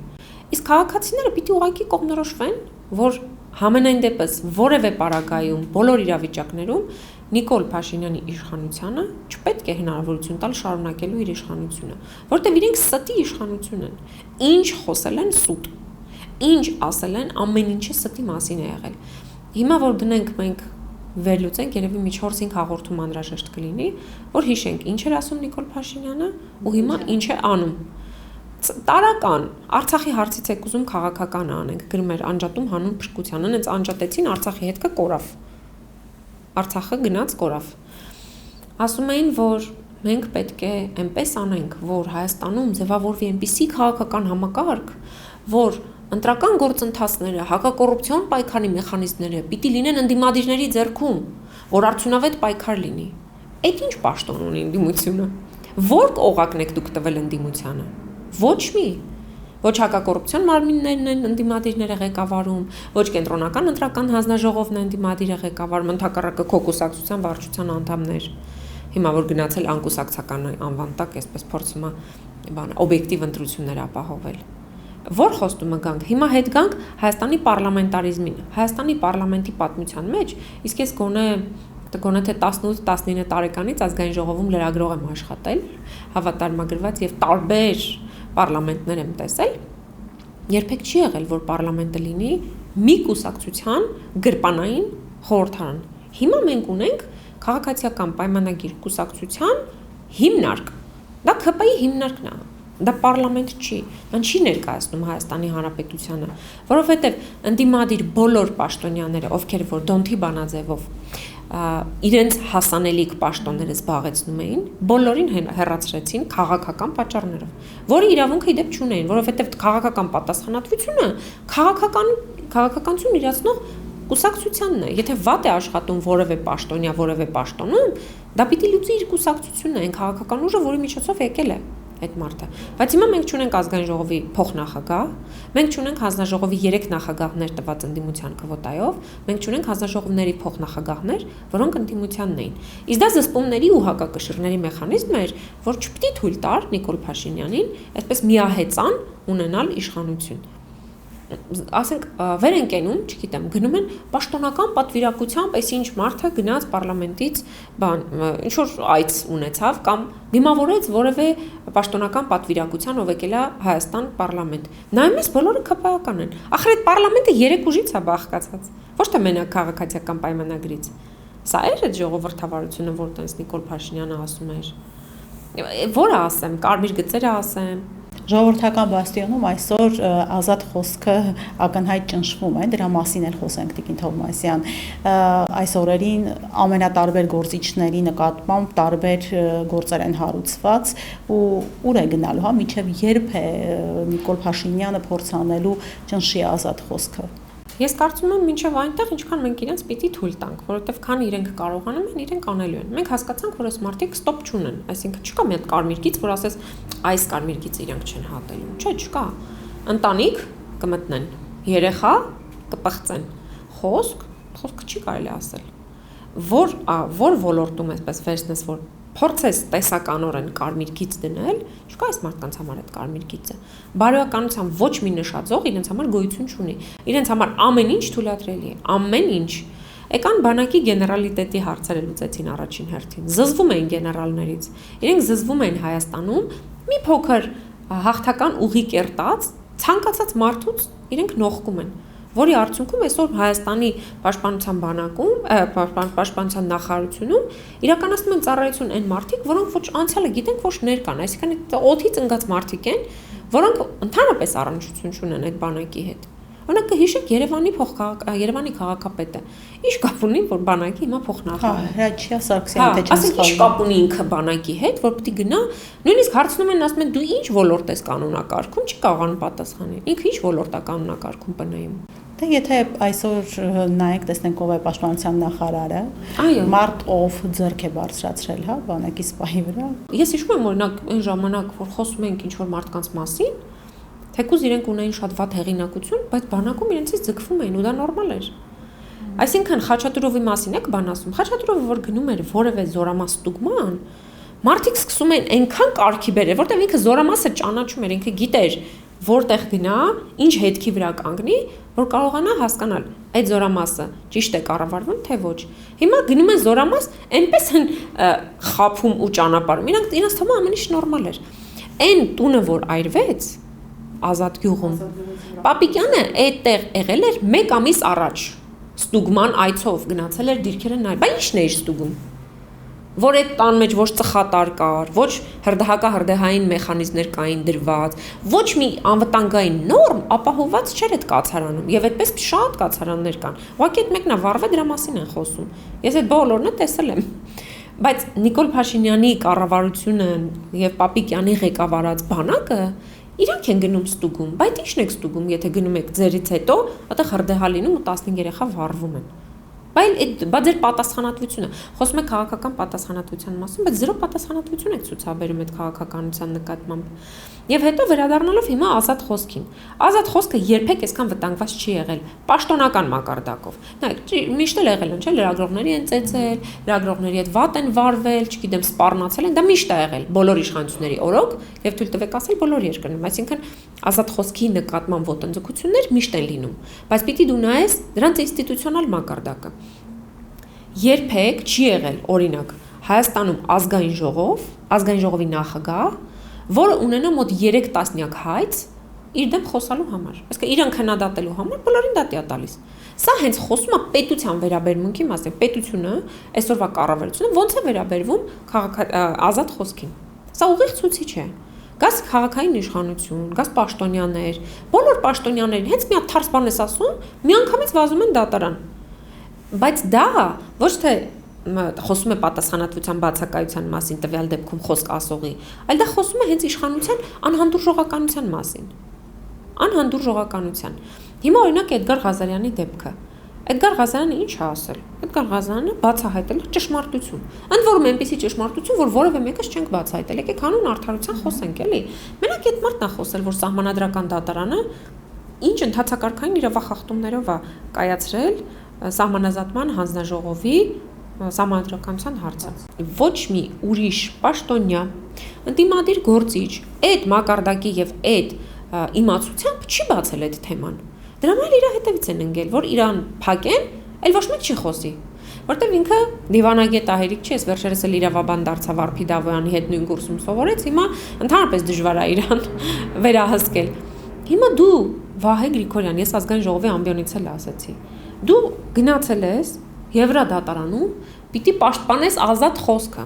Իսկ քաղաքացիները պիտի ուղղակի կողմնորոշվեն, որ համենայն դեպս որևէ պարագայում, բոլոր իրավիճակներում Նիկոլ Փաշինյանի իշխանությանը չպետք է հնարավորություն տալ շարունակելու իր իշխանությունը, որտեղ իրենք ստի իշխանություն են։ Ինչ խոսել են սուտ, ինչ ասել են, ամեն ինչը ստի մասին է եղել։ Հիմա որ դնենք մենք վերլուծենք, երևի մի 4-5 հաղորդում անհրաժեշտ կլինի, որ հիշենք ինչ էր ասում Նիկոլ Փաշինյանը ու հիմա ինչ է անում։ Տարական Արցախի հարցից եք ուզում քաղաքական անենք, գրում էր անջատում հանուն փրկությանը, հենց անջատեցին Արցախի հետքը կորավ։ Արցախը գնաց կորավ։ Ասում էին, որ մենք պետք է այնպես անենք, որ Հայաստանում ձևավորվի այնպիսի քաղաքական համակարգ, որ ընտրական գործընթացները, հակակոռուպցիոն պայքարի մեխանիզմները պիտի լինեն ընդդիմադիրների ձեռքում, որ արդյունավետ պայքար լինի։ Այդ ինչ պաշտոն ունի ընդդիմությունը։ Որ օղակն եք դուք տվել ընդդիմությանը։ Ոչ մի։ Ոչ հակակոռուպցիոն մարմիններն են ընդդիմադիրները ղեկավարում, ոչ կենտրոնական ընտրական հանձնաժողովն է ընդդիմադիրը ղեկավարում, ընդհակառակը քո կուսակցության վարչության անդամներ։ Հիմա որ գնացել անկուսակցական անվան տակ, այսպես փորձում է օբյեկտիվ ընտրություններ ապահովել։ Որ խոստումը գանք, հիմա հետ գանք Հայաստանի պարլամենտարիզմին, Հայաստանի պարլամենտի պատմության մեջ, իսկ ես գոնե թե 18-19 տարեկանից ազգային ժողովում լրագրող եմ աշխատել, հավատարմագրված եւ տարբեր պարլամենտներ եմ տեսել, երբեք չի եղել, որ պարլամենտը լինի մի կուսակցության գրպանային խորհրդարան։ Հիմա մենք ունենք քաղաքացիական պայմանագիր կուսակցության հիմնարկ։ Դա ՔՊ-ի հիմնարկն է։ Դա պարլամենտ չի, դա չի ներկայացնում Հայաստանի Հանրապետությանը, որովհետև ընդդիմադիր բոլոր պաշտոնյաները, ովքեր որ Դոնթի բանաձևով իրենց հասանելիք պաշտոնները զբաղեցնում էին, բոլորին հեռացրեցին քաղաքական պատճառներով, որի իրավունքը իդեպ չունեին, որովհետև քաղաքական պատասխանատվությունը քաղաքականություն իրացնող կուսակցությանն է։ Եթե վատ է աշխատում որևէ պաշտոնյա որևէ պաշտոնում, դա պիտի լուծի իր կուսակցությունն է, այն քաղաքական ուժը, որի միջոցով եկել է այդ մարդը։ Բայց հիմա մենք չունենք ազգային ժողովի փոխնախագահ, մենք չունենք հանձնաժողովի 3 նախագահներ տված ընդդիմության քվոտայով, մենք չունենք հանձնաժողովների փոխնախագահներ, որոնք ընդդիմությանն էին։ Իսկ դա զսպումների ու հակակշիռների մեխանիզմ էր, որ չպիտի թույլ տար Նիկոլ Փաշինյանին այսպես միահեծան ունենալ իշխանություն։ Ասենք վեր են կենում, չգիտեմ, գնում են պաշտոնական պատվիրակությամբ, այս ինչ մարդը գնաց պարլամենտից, ինչ որ այց ունեցավ կամ դիմավորեց որևէ պաշտոնական պատվիրակության, ով եկել է Հայաստան պարլամենտ։ Նայում ես բոլորը ՔՊ-ական են։ Ախր այդ պարլամենտը 3 ուժից է բաղկացած։ Ոչ թե մենակ քաղաքացիական պայմանագրից։ Սա էր այդ ժողովրդավարությունը, որ տենց Նիկոլ Փաշինյանը ասում էր։ Որը ասեմ, կարմիր գծերը ասեմ։ Ժողովրդական բաստիոնում այսօր ազատ խոսքը ակնհայտ ճնշվում է, դրա մասին էլ խոսենք Տիկին Թովմասյան։ Այս օրերին ամենատարբեր գործիչների նկատմամբ տարբեր գործեր են հարուցված ու ուր է գնալու, հա, մինչև երբ է Նիկոլ Փաշինյանը փորձանելու ճնշի ազատ խոսքը։ Ես կարծում եմ մինչև այնտեղ, ինչքան մենք իրենց պիտի թույլ տանք, որովհետև քան իրենք կարողանում են, իրենք անելու են։ Մենք հասկացանք, որ այս մարդիկ ստոպ չունեն, այսինքն չկա մի հատ կարմիր գիծ, որ ասես այս կարմիր գիծը իրենք չեն հատելու։ Չէ, չկա։ Ընտանիք կմտնեն, երեխա կպղծեն, խոսքը չի կարելի ասել։ Որ ոլորտում այսպես վերցնես, որ փորձես տեսականորեն կարմիր գիծ դնել, չկա այս մարդկանց համար այդ կարմիր գիծը։ Բարոյականության ոչ մի նշաձող իրենց համար գոյություն չունի։ Իրենց համար ամեն ինչ թույլատրելի է, ամեն ինչ։ Եկան բանակի գեներալիտետի հարցերը լուծեցին առաջին հերթին։ Զզվում էին գեներալներից։ Իրենք զզվում էին Հայաստանում մի փոքր հաղթական ուղի կերտած, ցանկացած մարդուց իրենք նողկում են, որի արդյունքում այսօր Հայաստանի պաշտպանության բանակում, պաշտպանության նախարարությունում իրականացնում են ծառայություն այն մարդիկ, որոնք ոչ անցյալը գիտենք, ոչ ներկան, այսինքն օդից ընկած մարդիկ են, որոնք ընդհանրապես առնչություն չունեն այդ բանակի հետ։ Օրինակ կհիշեք Երևանի քաղաքապետը։ Ինչ կապ ունի, որ բանակի հիմա փոխնախարար է։ Հրաչյա Սարգսյանը թե չեմ սխալվում։ Ինչ կապ ունի ինքը բանակի հետ, որ պիտի գնա, նույնիսկ հարցնում են, ասում են դու ինչ ոլորտ ես կանոնակարգում, չի կարողանում պատասխանել։ Ինքը ինչ ոլորտ է կանոնակարգում ՊՆ-ում։ Դե եթե այսօր նայենք, տեսնենք ով է պաշտպանության նախարարը, այո, մարդ ով ձեռք է բարձրացրել, հա, բանակի սպայի վրա։ Ես հիշում եմ, օրինակ, այն ժամանակ, որ խոսում ենք ինչ-որ մարդկանց մասին, թեկուզ իրենք ունեին շատ վատ հեղինակություն, բայց բանակում իրենցից ձգվում էին ու դա նորմալ էր։ Այսինքն Խաչատուրովի մասին եք բան ասում, Խաչատուրովը որ գնում էր որևէ զորամաս ստուգման, մարդիկ սկսում են այնքան կարգի բերել, որտեղ ինքը զորամասը ճանաչում էր, ինքը գիտեր որտեղ գնա, ինչ հետքի վրա կանգնի, որ կարողանա հասկանալ այդ զորամասը ճիշտ է կառավարվում, թե ոչ։ Հիմա գնում են զորամաս, այնպես են խափում ու ճանապարհում։ Իրենց թվում ամեն ինչ նորմալ էր։ Այն տունը, որ այրվեց Ազատ գյուղում, Պապիկյանը այդտեղ եղել էր 1 ամիս առաջ, ստուգման այցով գնացել էր դիրքերը նայել։ Բայց ի՞նչն էր ստուգում։ Որ այդ տան մեջ ոչ ծխատար կար, ոչ հրդեհային մեխանիզմներ կային դրված, ոչ մի անվտանգային նորմ ապահովված չէր այդ կացարանում, եւ այդպես շատ կացարաններ կան։ Ուղղակի այդ մեկն է վառվել, դրա մասին են խոսում։ Ես այդ բոլորն տեսել եմ։ Բայց Նիկոլ Փաշինյանի կառավարությունը եւ Պապիկյանի ղեկավարած բանակը իրանք են գնում ստուգում, բայց ի՞նչն եք ստուգում, եթե գնում եք ձերից հետո, այդտեղ հրդեհա լինում ու 15 երեխա վառվում են։ Բայց ձեր պատասխանատվությունը, խոսում եք քաղաքական պատասխանատվության մասին, բայց զրո պատասխանատվություն եք ցուցաբերում այդ քաղաքականության նկատմամբ։ Եվ հետո վերադառնալով հիմա ազատ խոսքին։ Ազատ խոսքը երբեք այսքան վտանգված չի եղել պաշտոնական մակարդակով։ Նայեք, միշտ էլ եղել են, չէ՞, լրագրողների են ծեծել, լրագրողների հետ վատ են վարվել, չգիտեմ, սպառնացել են, դա միշտ է եղել բոլոր իշխանությունների օրոք, եւ թույլ տվեք ասել բոլոր երկրներում, այսինքն ազատ խոսքի նկատմամբ ոտնձգություններ միշտ են լինում, բայց պիտի դու նայես դրանց ինստիտուցիոնալ մակարդակը։ Երբեք չի եղել, օրինակ, Հայաստանում ազգային ժողովի նախագահ, որը ունենա մոտ 3 տասնյակ հայց իր դեմ խոսալու համար։ Այսինքն իրան քննադատելու համար բոլորին դատի է տալիս։ Սա հենց խոսում է պետության վերաբերմունքի մասին, պետությունը, այսօրվա կառավարությունը ոնց է վերաբերվում ազատ խոսքին։ Սա ուղիղ ցույցիչ է։ Գաս քաղաքային իշխանություն, գաս պաշտոնյաներ, բոլոր պաշտոնյաներին հենց մի հատ թարս բան ես ասում, միանգամից վազում են դատարան։ Բայց դա ոչ թե խոսում է պատասխանատվության բացակայության մասին տվյալ դեպքում խոսք ասողի, այլ դա խոսում է հենց իշխանության անհանդուր ժողականության մասին։ Անհանդուր ժողականության։ Հիմա օրինակ Էդգար Ղազարյանի դեպքը։ Էդգար Ղազարյանը ինչ է ասել։ Էդգար Ղազարյանը բացահայտել է ճշմարտություն։ Ընդ որում այնպեսի ճշմարտություն, որ որևէ մեկս չենք բացահայտել։ Եկեք հանուն արդարության խոսենք, էլի։ Մենակ այդ մարդն է խոսել, որ սահմանադրական դատարանը ինչ ընդհանցակարգային իրավախախտումներով է կայացրել սահմանազատման հանձնաժողովի սահմանադրականության հարցը։ Ոչ մի ուրիշ պաշտոնյա, ընդդիմադիր գործիչ այդ մակարդակի եւ այդ իմացությամբ չի բացել այդ թեման։ Դրա համար իր հետևից են ընկել, որ իրան փակեն, այլ ոչ մեկ չի խոսի։ Որտեւ ինքը դիվանագետ ահերիկ չի, ես վերջերս էլ իրավաբան դարձավ Արփի Դավոյանի հետ նույն կուրսում սովորեց, հիմա ընդհանրապես դժվար է իրան վերահսկել։ Հիմա դու Վահե Գրիգորյան, ես ազգային ժողովի ամբիոնից էլ ասացի։ Դու գնացել ես Եվրադատարանում, պիտի պաշտպանես ազատ խոսքը,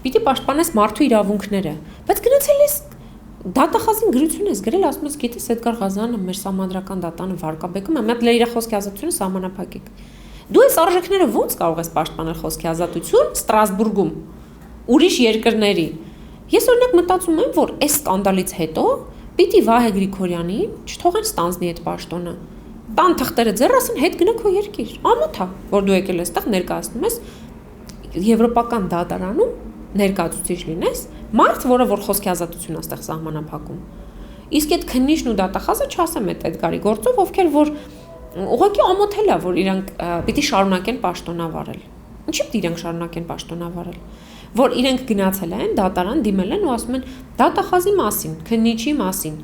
պիտի պաշտպանես մարդու իրավունքները, բայց գնացել ես դատախազին գրություն ես գրել, ասում ես, գիտես Էդգար Ղազարյանը մեր սահմանադրական դատանը վարկաբեկում է, մի հատ իր խոսքի ազատությունը սահմանափակեք։ Դու այս արժեքները ո՞նց կարող ես պաշտպանել խոսքի ազատություն Ստրասբուրգում, ուրիշ երկրների։ Ես օրինակ մտածում եմ, որ այս սկանդալից հետո պիտի Վահե Գրիգորյանին չթողեն ստանձնի այդ պաշտոնը։ Տան թղթերը ձեռ ասեն հետ գնա քո երկիր։ Ամոթ է, որ դու եկել ես այդտեղ ներկայացնում ես եվրոպական դատարանում ներկայացուցիչ լինես, մարդ, որը որ խոսքի ազատություն է այդտեղ սահմանափակում։ Իսկ այդ քննիչն ու դատախազը չասեմ այդ Էդգարի գործով, ովքեր որ ուղղակի ամոթել է, որ իրանք պիտի շարունակեն պաշտոնավարել։ Ինչի՞ պիտի իրանք շարունակեն պաշտոնավարել։ Որ իրենք գնացել են դատարան, դիմել են ու ասում են դատախազի մասին, քննիչի մասին,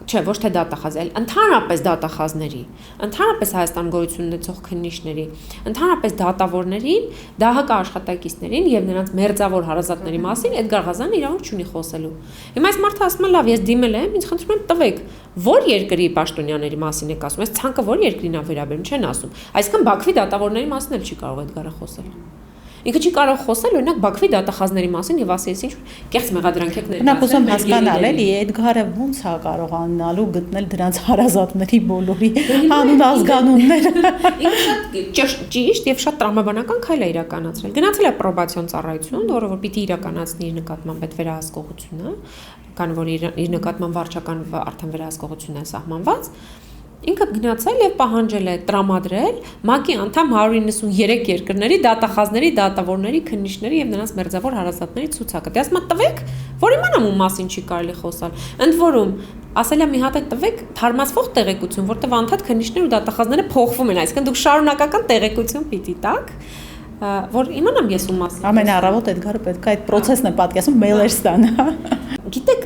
չէ, ոչ թե դատախազ, այլ ընդհանրապես դատախազների, ընդհանրապես Հայաստան գոյություն ունեցող քննիչների, ընդհանրապես դատավորներին, ԴՀԿ աշխատակիցներին եւ նրանց մերձավոր հարազատների մասին Էդգար Ղազարյանը իրավունք չունի խոսելու։ Հիմա այս մարդը ասում է, լավ, ես դիմել եմ, ինձ խնդրում եմ տվեք, որ երկրի պաշտոնյաների մասին եք ասում, այս ցանկը որ երկրին է վերաբերում, չեն ասում։ Այսինքն Բաքվի դատավորների մասին էլ չի կարող Էդգարը խոսել։ Ինքը չի կարող խոսել օրինակ Բաքվի դատախազների մասին եւ ասես ինչ կեղծ մեղադրանք եք ներկայացնել։ Նա ուզում հասկանալ էլի Էդգարը ո՞նց է կարողանալու գտնել դրանց հարազատների բոլորի անուն ազգանունները։ Ինքը շատ ճիշտ եւ շատ տրամաբանական քայլ է իրականացրել։ Գնացել է պրոբացիոն ծառայություն, որը որ պիտի իրականացնի իր նկատմամբ այդ վերահսկողությունը, քան որ իր նկատմամբ վարչական արդեն վերահսկողություն է սահմանված։ Ինքը գնացել եւ պահանջել է տրամադրել ՄԱԿ-ի անդամ 193 երկրների դատախազների, դատավորների, քննիչների եւ նրանց մերձավոր հարազատների ցուցակը։ Դե ասում տվեք, որ իմանամ ում մասին չի կարելի խոսալ։ Ընդ որում, ասել է մի հատ է տվեք թարմացվող տեղեկություն, որտեղ անդադ քննիչներ ու դատախազները փոխվում են, այսինքն դուք շարունակական տեղեկություն պիտի տաք, որ իմանամ ես ում մասին։ Ամենառավոտ Էդգարը պետք է այդ process-ն է պատկասում mail-եր ստանա։ Գիտեք,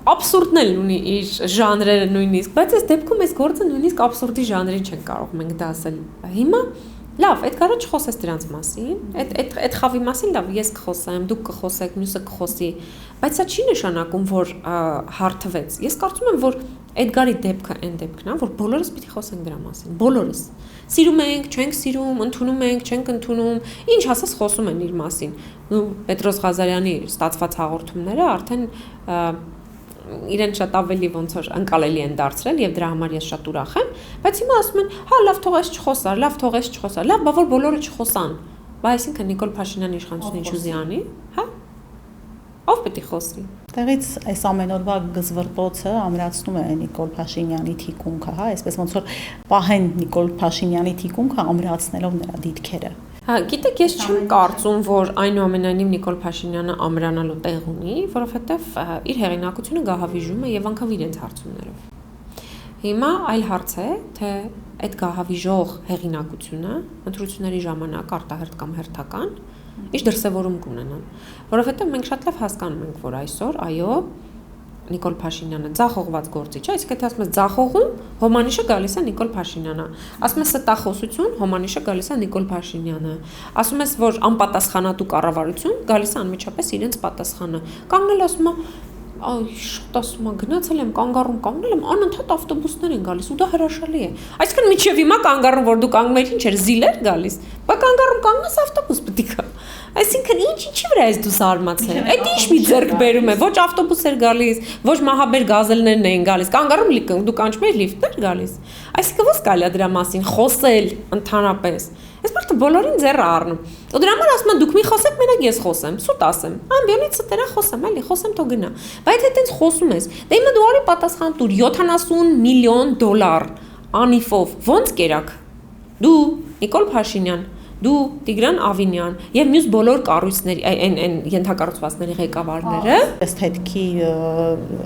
աբսուրդն էլ ունի իր ժանրերը նույնիսկ, բայց այս դեպքում այս գործը նույնիսկ աբսուրդի ժանրին չենք կարող մենք դա ասել։ Հիմա լավ, Էդգարը չխոսես դրանց մասին, այդ խավի մասին լավ, ես կխոսեմ, դուք կխոսեք, մյուսը կխոսի, բայց սա չի նշանակում, որ հարթվեց։ Ես կարծում եմ, որ Էդգարի դեպքը այն դեպքն է, որ բոլորս պիտի խոսենք դրա մասին, բոլորս։ Սիրում ենք, չենք սիրում, ընդունում ենք, չենք ընդունում, ինչ ասես խոսում են իր մասին։ Պետրոս Ղազարյանի ստացված հաղորդումները արդեն իրեն շատ ավելի ոնց որ անկալելի են դարձրել եւ դրա համար ես շատ ուրախ եմ, բայց հիմա ասում են, հա լավ թողես չխոսար, լավ թողես չխոսար, լավ, բա որ բոլորը չխոսան։ Բա այսինքն Նիկոլ Փաշինյանի իշխանությունը ինչ ուզի անի, հա? Ով պետք է խոսի։ Տեղից այս ամեն օրվա գզվռտոցը ամրացնում է Նիկոլ Փաշինյանի թիկունքը, հա, այսպես ոնց որ պահեն Նիկոլ Փաշինյանի թիկունքը ամրացնելով նրա դիտքերը։ Հա, գիտեք, ես չեմ կարծում, որ այնուամենայնիվ Նիկոլ Փաշինյանը ամրանալու տեղ ունի, որովհետև իր հեղինակությունը գահավիժում է եւ անգամ իրենց հարցումներով։ Հիմա այլ հարց է, թե այդ գահավիժող հեղինակությունը ընտրությունների ժամանակ արտահերթ կամ հերթական ինչ դրսևորում կունենան, որովհետև մենք շատ լավ հասկանում ենք, որ այսօր, այո, Նիկոլ Փաշինյանը ձախողված գործիչ է, այսինքն թե ասում ես ձախողում, հոմանիշը գալիս է Նիկոլ Փաշինյանը, ասում ես ստախոսություն, հոմանիշը գալիս է Նիկոլ Փաշինյանը, ասում ես, որ անպատասխանատու կառավարություն, գալիս է անմիջապես իրենց պատասխանը, կանգնել ասում է այ շատ ասում եմ գնացել եմ կանգառում կանգնել եմ անընդհատ ավտոբուսներ են գալիս ու դա հրաշալի է այսինքն միջև հիմա կանգառում որ դու կանգնում ես ինչ էր զիլեր գալիս բա կանգառում կանգնես ավտոբուս պետք է այսինքն ինչի վրա ես դու զարմացել այդ ինչ մի ձեռք բերում է ոչ ավտոբուս էր գալիս ոչ մահաբեր գազելներն էին գալիս կանգառում դու կանչում ես լիֆտներ գալիս այսինքն ո՞ս կարելի է դրա մասին խոսել ընդհանրապես Այս մարդը բոլորին ձեռը առնում։ Ու դրա համար ասում են դուք մի խոսեք, մենակ ես խոսեմ, սուտ ասեմ։ Ամբիոնից ստերա խոսեմ, էլի, խոսեմ թող գնա։ Բայց այդ այնց խոսում ես։ Դե հիմա դու արի պատասխան տուր 70 միլիոն դոլար անիֆով։ Ոնց կերակ։ Դու Նիկոլ Փաշինյան դու Տիգրան Ավինյան եւ մյուս բոլոր կառույցների այն ենթակառուցվածքների ղեկավարները էսթետիկի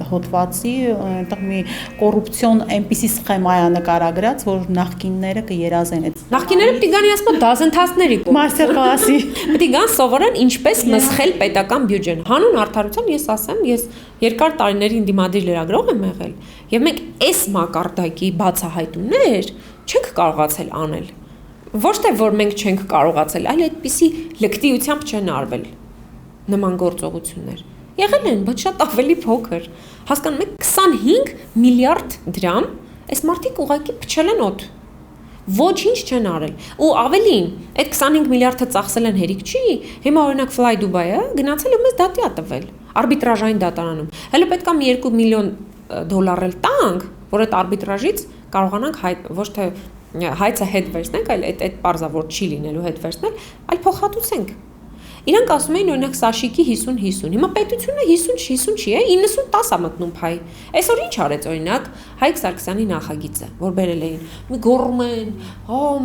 հոդվածի այնտեղ մի կոռուպցիոն այնպիսի սխեմա է նկարագրած որ նախկինները կերազեն այդ նախկինները պետք է գան ասում դազընթացների մաստեր կլասի պետք է գան սովորեն ինչպես մսխել պետական բյուջեն հանուն արդարության ես ասեմ ես երկար տարիների դիմադիր լրագրող եմ եղել եւ մենք այս մակարդակի բացահայտումներ չենք կարողացել անել Ոչ թե որ մենք չենք կարողացել, այլ այդպիսի լկտիությամբ չեն արվել նման գործողություններ։ Եղել են, բայց շատ ավելի փոքր։ Հասկանում եք 25 միլիարդ դրամ, այս մարդիկ ուղղակի փչել են օդ։ Ոչինչ չեն արել։ Ու ավելին, այդ 25 միլիարդը ծախսել են հերիք չի, հիմա օրինակ Fly Dubai-ը գնացել ու մեզ դատի է տվել արբիտրաժային դատարանում։ Հələ պետք է 2 միլիոն դոլար էլ տանք, որ այդ արբիտրաժից կարողանանք ոչ թե հայցը հետ վերցնենք, այլ այդ պարզա որ չի լինելու հետ վերցնել, այլ փոխհատուցենք։ Իրանք ասում էին օրինակ Սաշիկի 50-50։ Հիմա պետությունը 50-50 չի է, 90-10 է մտնում փայ։ Այսօր ինչ արեց օրինակ Հայկ Սարգսյանի նախագիծը, որ բերել էին։ Մի գոռում են,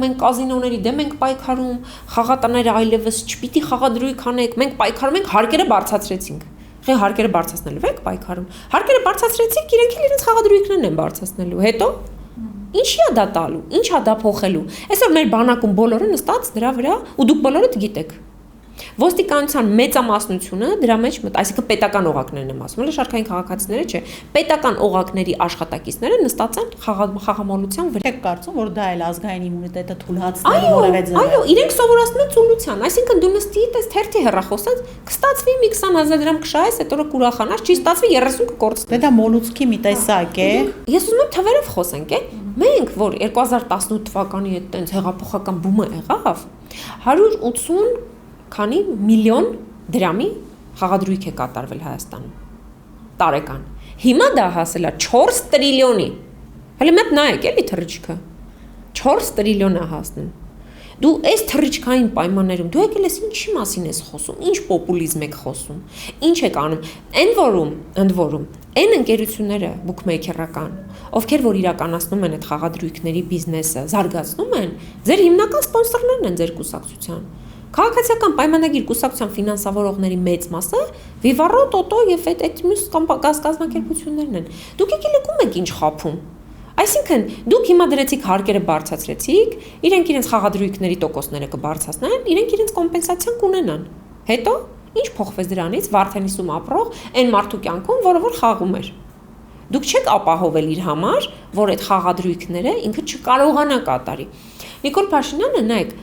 մենք կազինոների դեմ ենք պայքարում, խաղատները այլևս չպիտի խաղադրույք անեք, մենք պայքարում ենք, հարկերը բարձրացրեցինք։ Ղե հարկերը բարձրացնելու եք պայքարում։ Հարկերը բարձրացրեցինք, իրենք իրենց խաղադրույքներն են բարձրացնելու։ Հետո Ինչի է դա տալու, ինչ է դա փոխելու։ Այսօր մեր բանակում բոլորը նստած դրա վրա ու դուք բոլորդ գիտեք։ Ոստիկանության մեծամասնությունը դրա մեջ այսինքն պետական օղակներն եմ ասում, հələ շարքային քաղաքացիները չէ, պետական օղակների աշխատակիցները նստած են խաղամոլության վրա։ Եք կարծում, որ դա էլ ազգային իմունիտետը թույլատնելու որևէ ձև։ Այո, իրենք սովորացնում են ծուլության, այսինքն դու նստի, այդպես թերթի հեռախոսած, կստացվի մի 20000 դրամ կշահես, այդ օրը կուրախանաս, չի ստացվի 30 կկորցնի։ Դե դա մոլուցքի մի տեսակ է։ Ես ուզում եմ թվերով խոսենք, Մենք, որ 2018 թվականի այդ տենց հեղափոխական բումը եղավ, 180 քանի միլիոն դրամի խաղադրույք է կատարվել Հայաստանում տարեկան։ Հիմա դա հասել է 4 տրիլիոնի։ Հələ մեկ նայեք, էլի թռիչքը։ 4 տրիլիոն է հասնում։ Դու այս թռիչքային պայմաններում դու եկել ես ինչի մասին ես խոսում, ինչ պոպուլիզմ եք խոսում, ինչ եք անում, ընդ որում այն ընկերությունները բուքմեյքերական, ովքեր որ իրականացնում են այդ խաղադրույքների բիզնեսը, զարգացնում են, ձեր հիմնական սպոնսորներն են ձեր կուսակցության։ Քաղաքացիական պայմանագիր կուսակցության ֆինանսավորողների մեծ մասը Vivarro, Toto եւ այդ մյուս կազմակերպություններն են։ Դուք եկել եք ում եք ինչ խափում։ Այսինքն դուք հիմա դրեցիք հարկերը բարձրացրեցիք, իրենք իրենց խաղադրույքների տոկոսները կբարձրացնեն, իրենք իրենց կոմպենսացիան կունենան։ Հետո ինչ փոխվեց դրանից Վարդենիսում ապրող այն մարդու կյանքում, որը որ խաղում էր։ Դուք չեք ապահովել իր համար, որ այդ խաղադրույքները ինքը չկարողանա կատարի։ Նիկոլ Փաշինյանը, նայեք,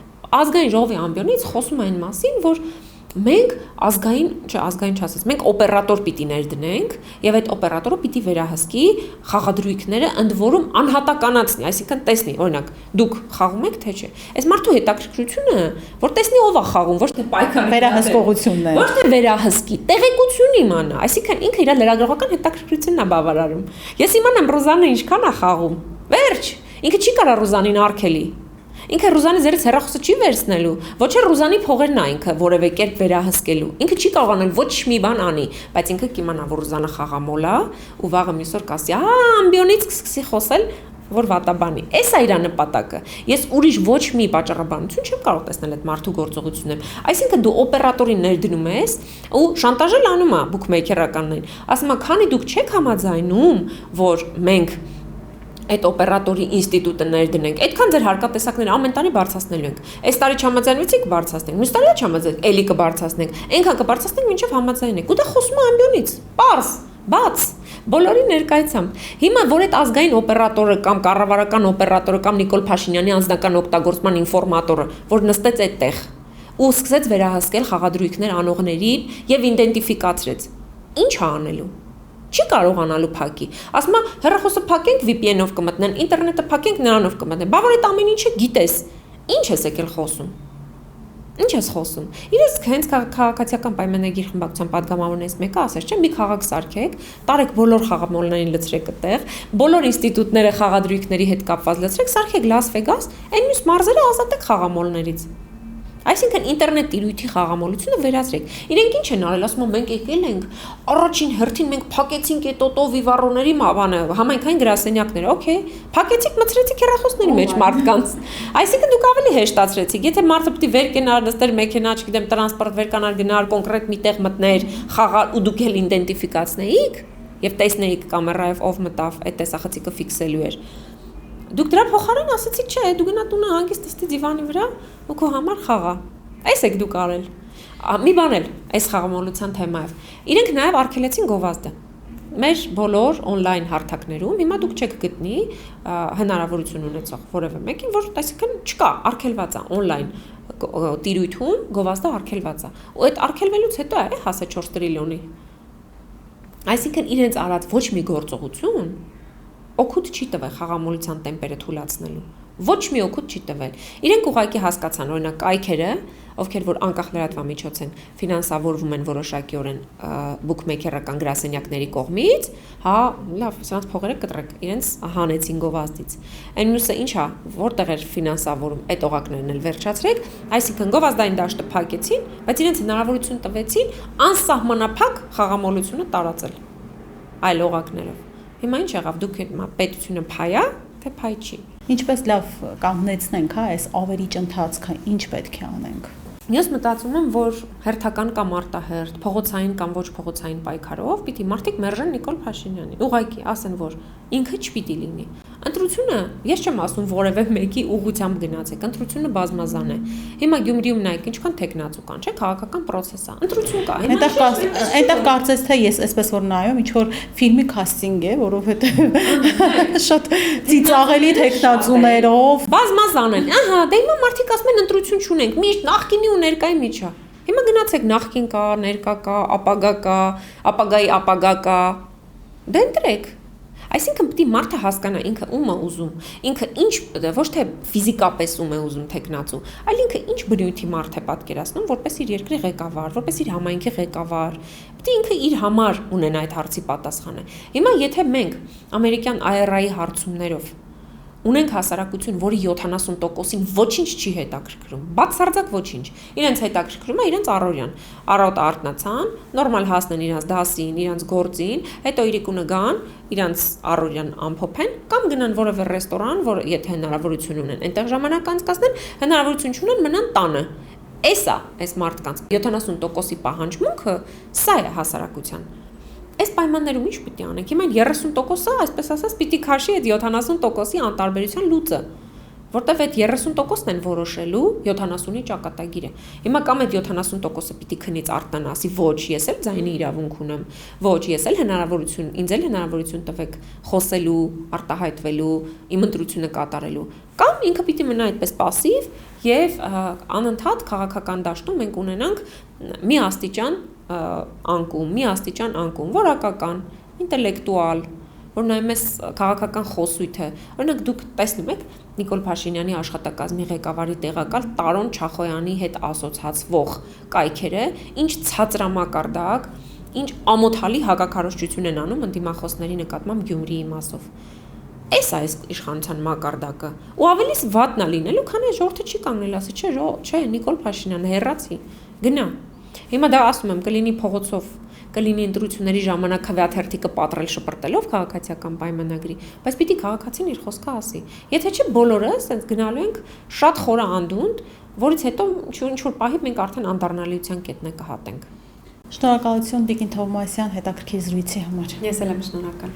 ազգային ժողովի ամբիոնից խոսում այն մասին, որ մենք ազգային չասած, մենք օպերատոր պիտի ներդնենք եւ այդ օպերատորը պիտի վերահսկի խաղադրույքները ընդ որում անհատականացնի, այսինքն տեսնի, օրինակ, դուք խաղում եք թե չէ։ Այս մարդու հետաքրքրությունը, որ տեսնի ով է խաղում, ոչ թե պայքարի վերահսկողությունն է։ Ոչ թե վերահսկի, տեղեկություն իմանա, այսինքն ինքը իր լրագրողական հետաքրքրությունն է բավարարում։ Ես իմանամ Ռոզանը ինչքան է խաղում։ Վերջ, ինքը չի կարա Ռոզանին արգելի։ Ինքը Ռուզանի ձեռից հեռախոսը չի վերցնելու, ոչ էլ Ռուզանի փողերն է ինքը որևէ կերպ վերահսկելու։ Ինքը չի կարողանալ ոչ մի բան անի, բայց ինքը կիմանա, որ Ռուզանը խաղամոլ է ու վաղը մյուս օր կասի, ամբիոնից կսկսի խոսել, որ վատաբանի։ Էս է իր նպատակը։ Ես ուրիշ ոչ մի պատճառաբանություն չեմ կարող տեսնել այդ մարդու գործողություններում։ Այսինքն դու օպերատորին ներդնում ես ու շանտաժել անում է բուքմեյքերականներին։ Ասում է, քանի դուք չեք համաձայնում, որ մենք այդ օպերատորի ինստիտուտը ներդնենք, այդքան ձեր հարկատեսակները ամեն տարի բարձրացնելու ենք։ Այս տարի չհամաձայնվեցիք, բարձրացնենք։ Մյուս տարի չհամաձայնվեք, էլի կբարձրացնենք։ Այնքան կբարձրացնենք, մինչև համաձայնենք։ Ու դա խոսում է ամբիոնից։ Պարզ, բաց, բոլորի ներկայությամբ։ Հիմա որ այդ ազգային օպերատորը կամ կառավարական օպերատորը կամ Նիկոլ Փաշինյանի անձնական օգտագործման ինֆորմատորը, որ նստեց այդտեղ ու սկսեց վերահսկել խաղադրույքներ անողներին եւ իդենտիֆիկացրեց։ Ինչ է անելու։ Չի կարողանալու փակի։ Ասում է, հեռախոսը փակենք VPN-ով կմտնեն, ինտերնետը փակենք նրանով կմտնեն։ Բա որ այդ ամեն ինչը գիտես։ Ինչ ես եկել խոսում։ Ինչ ես խոսում։ Իրես հենց քաղաքացիական պայմանագիր խմբակցության падգամավորներից մեկը ասեց, չէ՞, մի քաղաք սարքեք, տարեք բոլոր խաղամոլներին լցրեք այդտեղ, բոլոր ինստիտուտները խաղադրույքների հետ կապված լցրեք, սարքեք Լաս Վեգաս, այն մյուս մարզերը ազատեք խաղամոլներից։ Այսինքն ինտերնետ տիրույթի խաղամոլությունը վերացրեք։ Իրենք ինչ են արել, ասում են մենք եկել ենք, առաջին հերթին մենք փակեցինք այդ օտո վիվառոների բանը, համայնքային գրասենյակները, օքեյ, փակեցիք, մցրեցիք հեռախոսների մեջ մարդկանց։ Այսինքն դուք ավելի հեշտացրեցիք, եթե մարդը պետք է վեր կենար, նստեր մեքենա, չգիտեմ, տրանսպորտ վեր կանար գնար, կոնկրետ մի տեղ մտներ, խաղալ ու դուք էլ իդենտիֆիկացնեիք եւ տեսնեիք կամերայով ով մտավ, այդ տեսախցիկը ֆիքսելու էր։ Դուք դրա փոխարեն ասացիք, չէ, դու գնա տունը հանգիստ նստի դիվանի վրա ու քո համար խաղա։ Այս եք դուք արել։ Մի բան էլ այս խաղամոլության թեմայով։ Իրենք նաև արգելեցին գովազդը։ Մեր բոլոր on-line հարթակներում հիմա դուք չեք գտնի հնարավորություն ունեցող որևէ մեկին, որ այսինքն չկա, արգելված է on-line տիրույթում գովազդը արգելված է։ Ու այդ արգելվելուց հետո է հասել 4 տրիլիոնի։ Այսինքն իրենց արած ոչ մի գործողություն օգուտ չի տվել խաղամոլության տեմպերը թույլատնելու։ Ոչ մի օգուտ չի տվել։ Իրենք ուղղակի հասկացան, օրինակ կայքերը, ովքեր որ անկախ լրատվամիջոց են, ֆինանսավորվում են որոշակիորեն բուքմեյքերական գրասենյակների կողմից, հա, լավ, սրանց փողերը կտրեք, իրենց հանեցին գովազդից։ Այն մյուսը ինչ է, որտեղ էր ֆինանսավորում, այդ օղակներն էլ վերջացրեք, այսինքն գովազդային դաշտը փակեցին, բայց իրենց հնարավորություն տվեցին անսահմանափակ խաղամոլությունը տարածել այլ օղակներով։ Հիմա ինչ եղավ, դուք պետությունը փայ է, թե փայ չի։ Ինչպես լավ կանգնեցնենք, հա, այս ավերիչ ընթացքը ինչ պետք է անենք։ Ես մտածում եմ, որ հերթական կամ արտահերթ, փողոցային կամ ոչ փողոցային պայքարով պիտի մարդիկ մերժեն Նիկոլ Փաշինյանին։ Ուղղակի ասեն, որ ինքը չպիտի լինի։ Ընտրությունը, ես չեմ ասում որևէ մեկի ուղղությամբ գնացեք, ընտրությունը բազմազան է։ Հիմա Գյումրիում նայեք, ինչքան տեխնացու կան, չէ՞, քաղաքական process է։ Ընտրություն կա։ Այնտեղ կարծես թե ես այսպես որ նայում, ինչ որ ֆիլմի քաստինգ է, որովհետև շատ ծիծաղելի տեխնացուներով բազմազան են։ Ահա, դե հիմա մարդիկ ասում են ընտրություն չունենք, միշտ նախկինի ու ներկայի միջա։ Հիմա գնացեք նախկին կա, ներկա կա, ապագա կա, ապագայի ապագա կա։ Դե ընտրեք։ Այսինքն պետք է մարդը հասկանա ինքը ում է ուզում, ինքը ինչ ոչ թե ֆիզիկապես ում է ուզում տեխնացու, այլ ինքը ինչ բնույթի մարդ է պատկերացնում, որպես իր երկրի ղեկավար, որպես իր համայնքի ղեկավար։ Պետք է ինքը իր համար ունենա այդ հարցի պատասխանը։ Հիմա եթե մենք ամերիկյան IRA-ի հարցումներով ունենք հասարակություն, որի 70%-ին ոչինչ չի հետաքրքրում, բացարձակ ոչինչ։ Իրենց հետաքրքրում է իրենց առօրյան։ Առավոտ արթնացան, նորմալ հասնեն իրենց դասին, իրենց գործին, հետո իրիկունը գան, իրենց առօրյան ամփոփեն կամ գնան որևէ ռեստորան, որ եթե հնարավորություն ունեն, այնտեղ ժամանակ անցկացնեն, հնարավորություն չունեն, մնան տանը։ Էսա, այս մարդկանց 70%-ի պահանջմունքը սա է հասարակության։ Այս պայմաններում ինչ պիտի անենք։ Հիմա 30%-ը, այսպես ասած, պիտի քաշի այդ 70%-ի անտարբերության լուծը, որտեվ այդ 30%-ն են որոշելու 70-ի ճակատագիրը։ Հիմա կամ այդ 70%-ը պիտի քնից արտանա, ասի ոչ, ես էլ ձայնի իրավունք ունեմ, ոչ, ես էլ հնարավորություն, ինձ էլ հնարավորություն տվեք խոսելու, արտահայտվելու, իմ ընտրությունը կատարելու, կամ ինքը պիտի մնա այդպես пассив եւ անընդհատ քաղաքական դաշտում մենք ունենանք մի աստիճան անկում, մի աստիճան անկում, որակական, ինտելեկտուալ, որ նայում ես քաղաքական խոսույթը, օրինակ դուք տեսնում եք Նիկոլ Փաշինյանի աշխատակազմի ղեկավարի տեղակալ Տարոն Չախոյանի հետ ասոցացվող կայքերը, ինչ ցածրամակարդակ, ինչ ամոթալի հակակարողություն են անում ընդդիմախոսների նկատմամբ Գյումրիի մասով։ Էս է այս իշխանության մակարդակը։ Ու ավելիս վատն է լինելու, քան այս ժողովուրդը չի կանգնել, ասի, չէ, Նիկոլ Փաշինյանը հեռացի, գնա։ Հիմա դա ասում եմ, կլինի փողոցով, կլինի ընտրությունների ժամանակ քվեաթերթիկը պատրել շպրտելով քաղաքացիական պայմանագրի, բայց պիտի քաղաքացին իր խոսքը ասի։ Եթե չէ բոլորը ասենց գնալու ենք շատ խորը անդունդ, որից հետո ինչ-որ պահի մենք արդեն անդառնալիության կետնը կհատենք։ Շնորհակալություն Տիկին Թովմասյան հետաքրքիր զրույցի համար։ Ես էլ եմ շնորհակալ։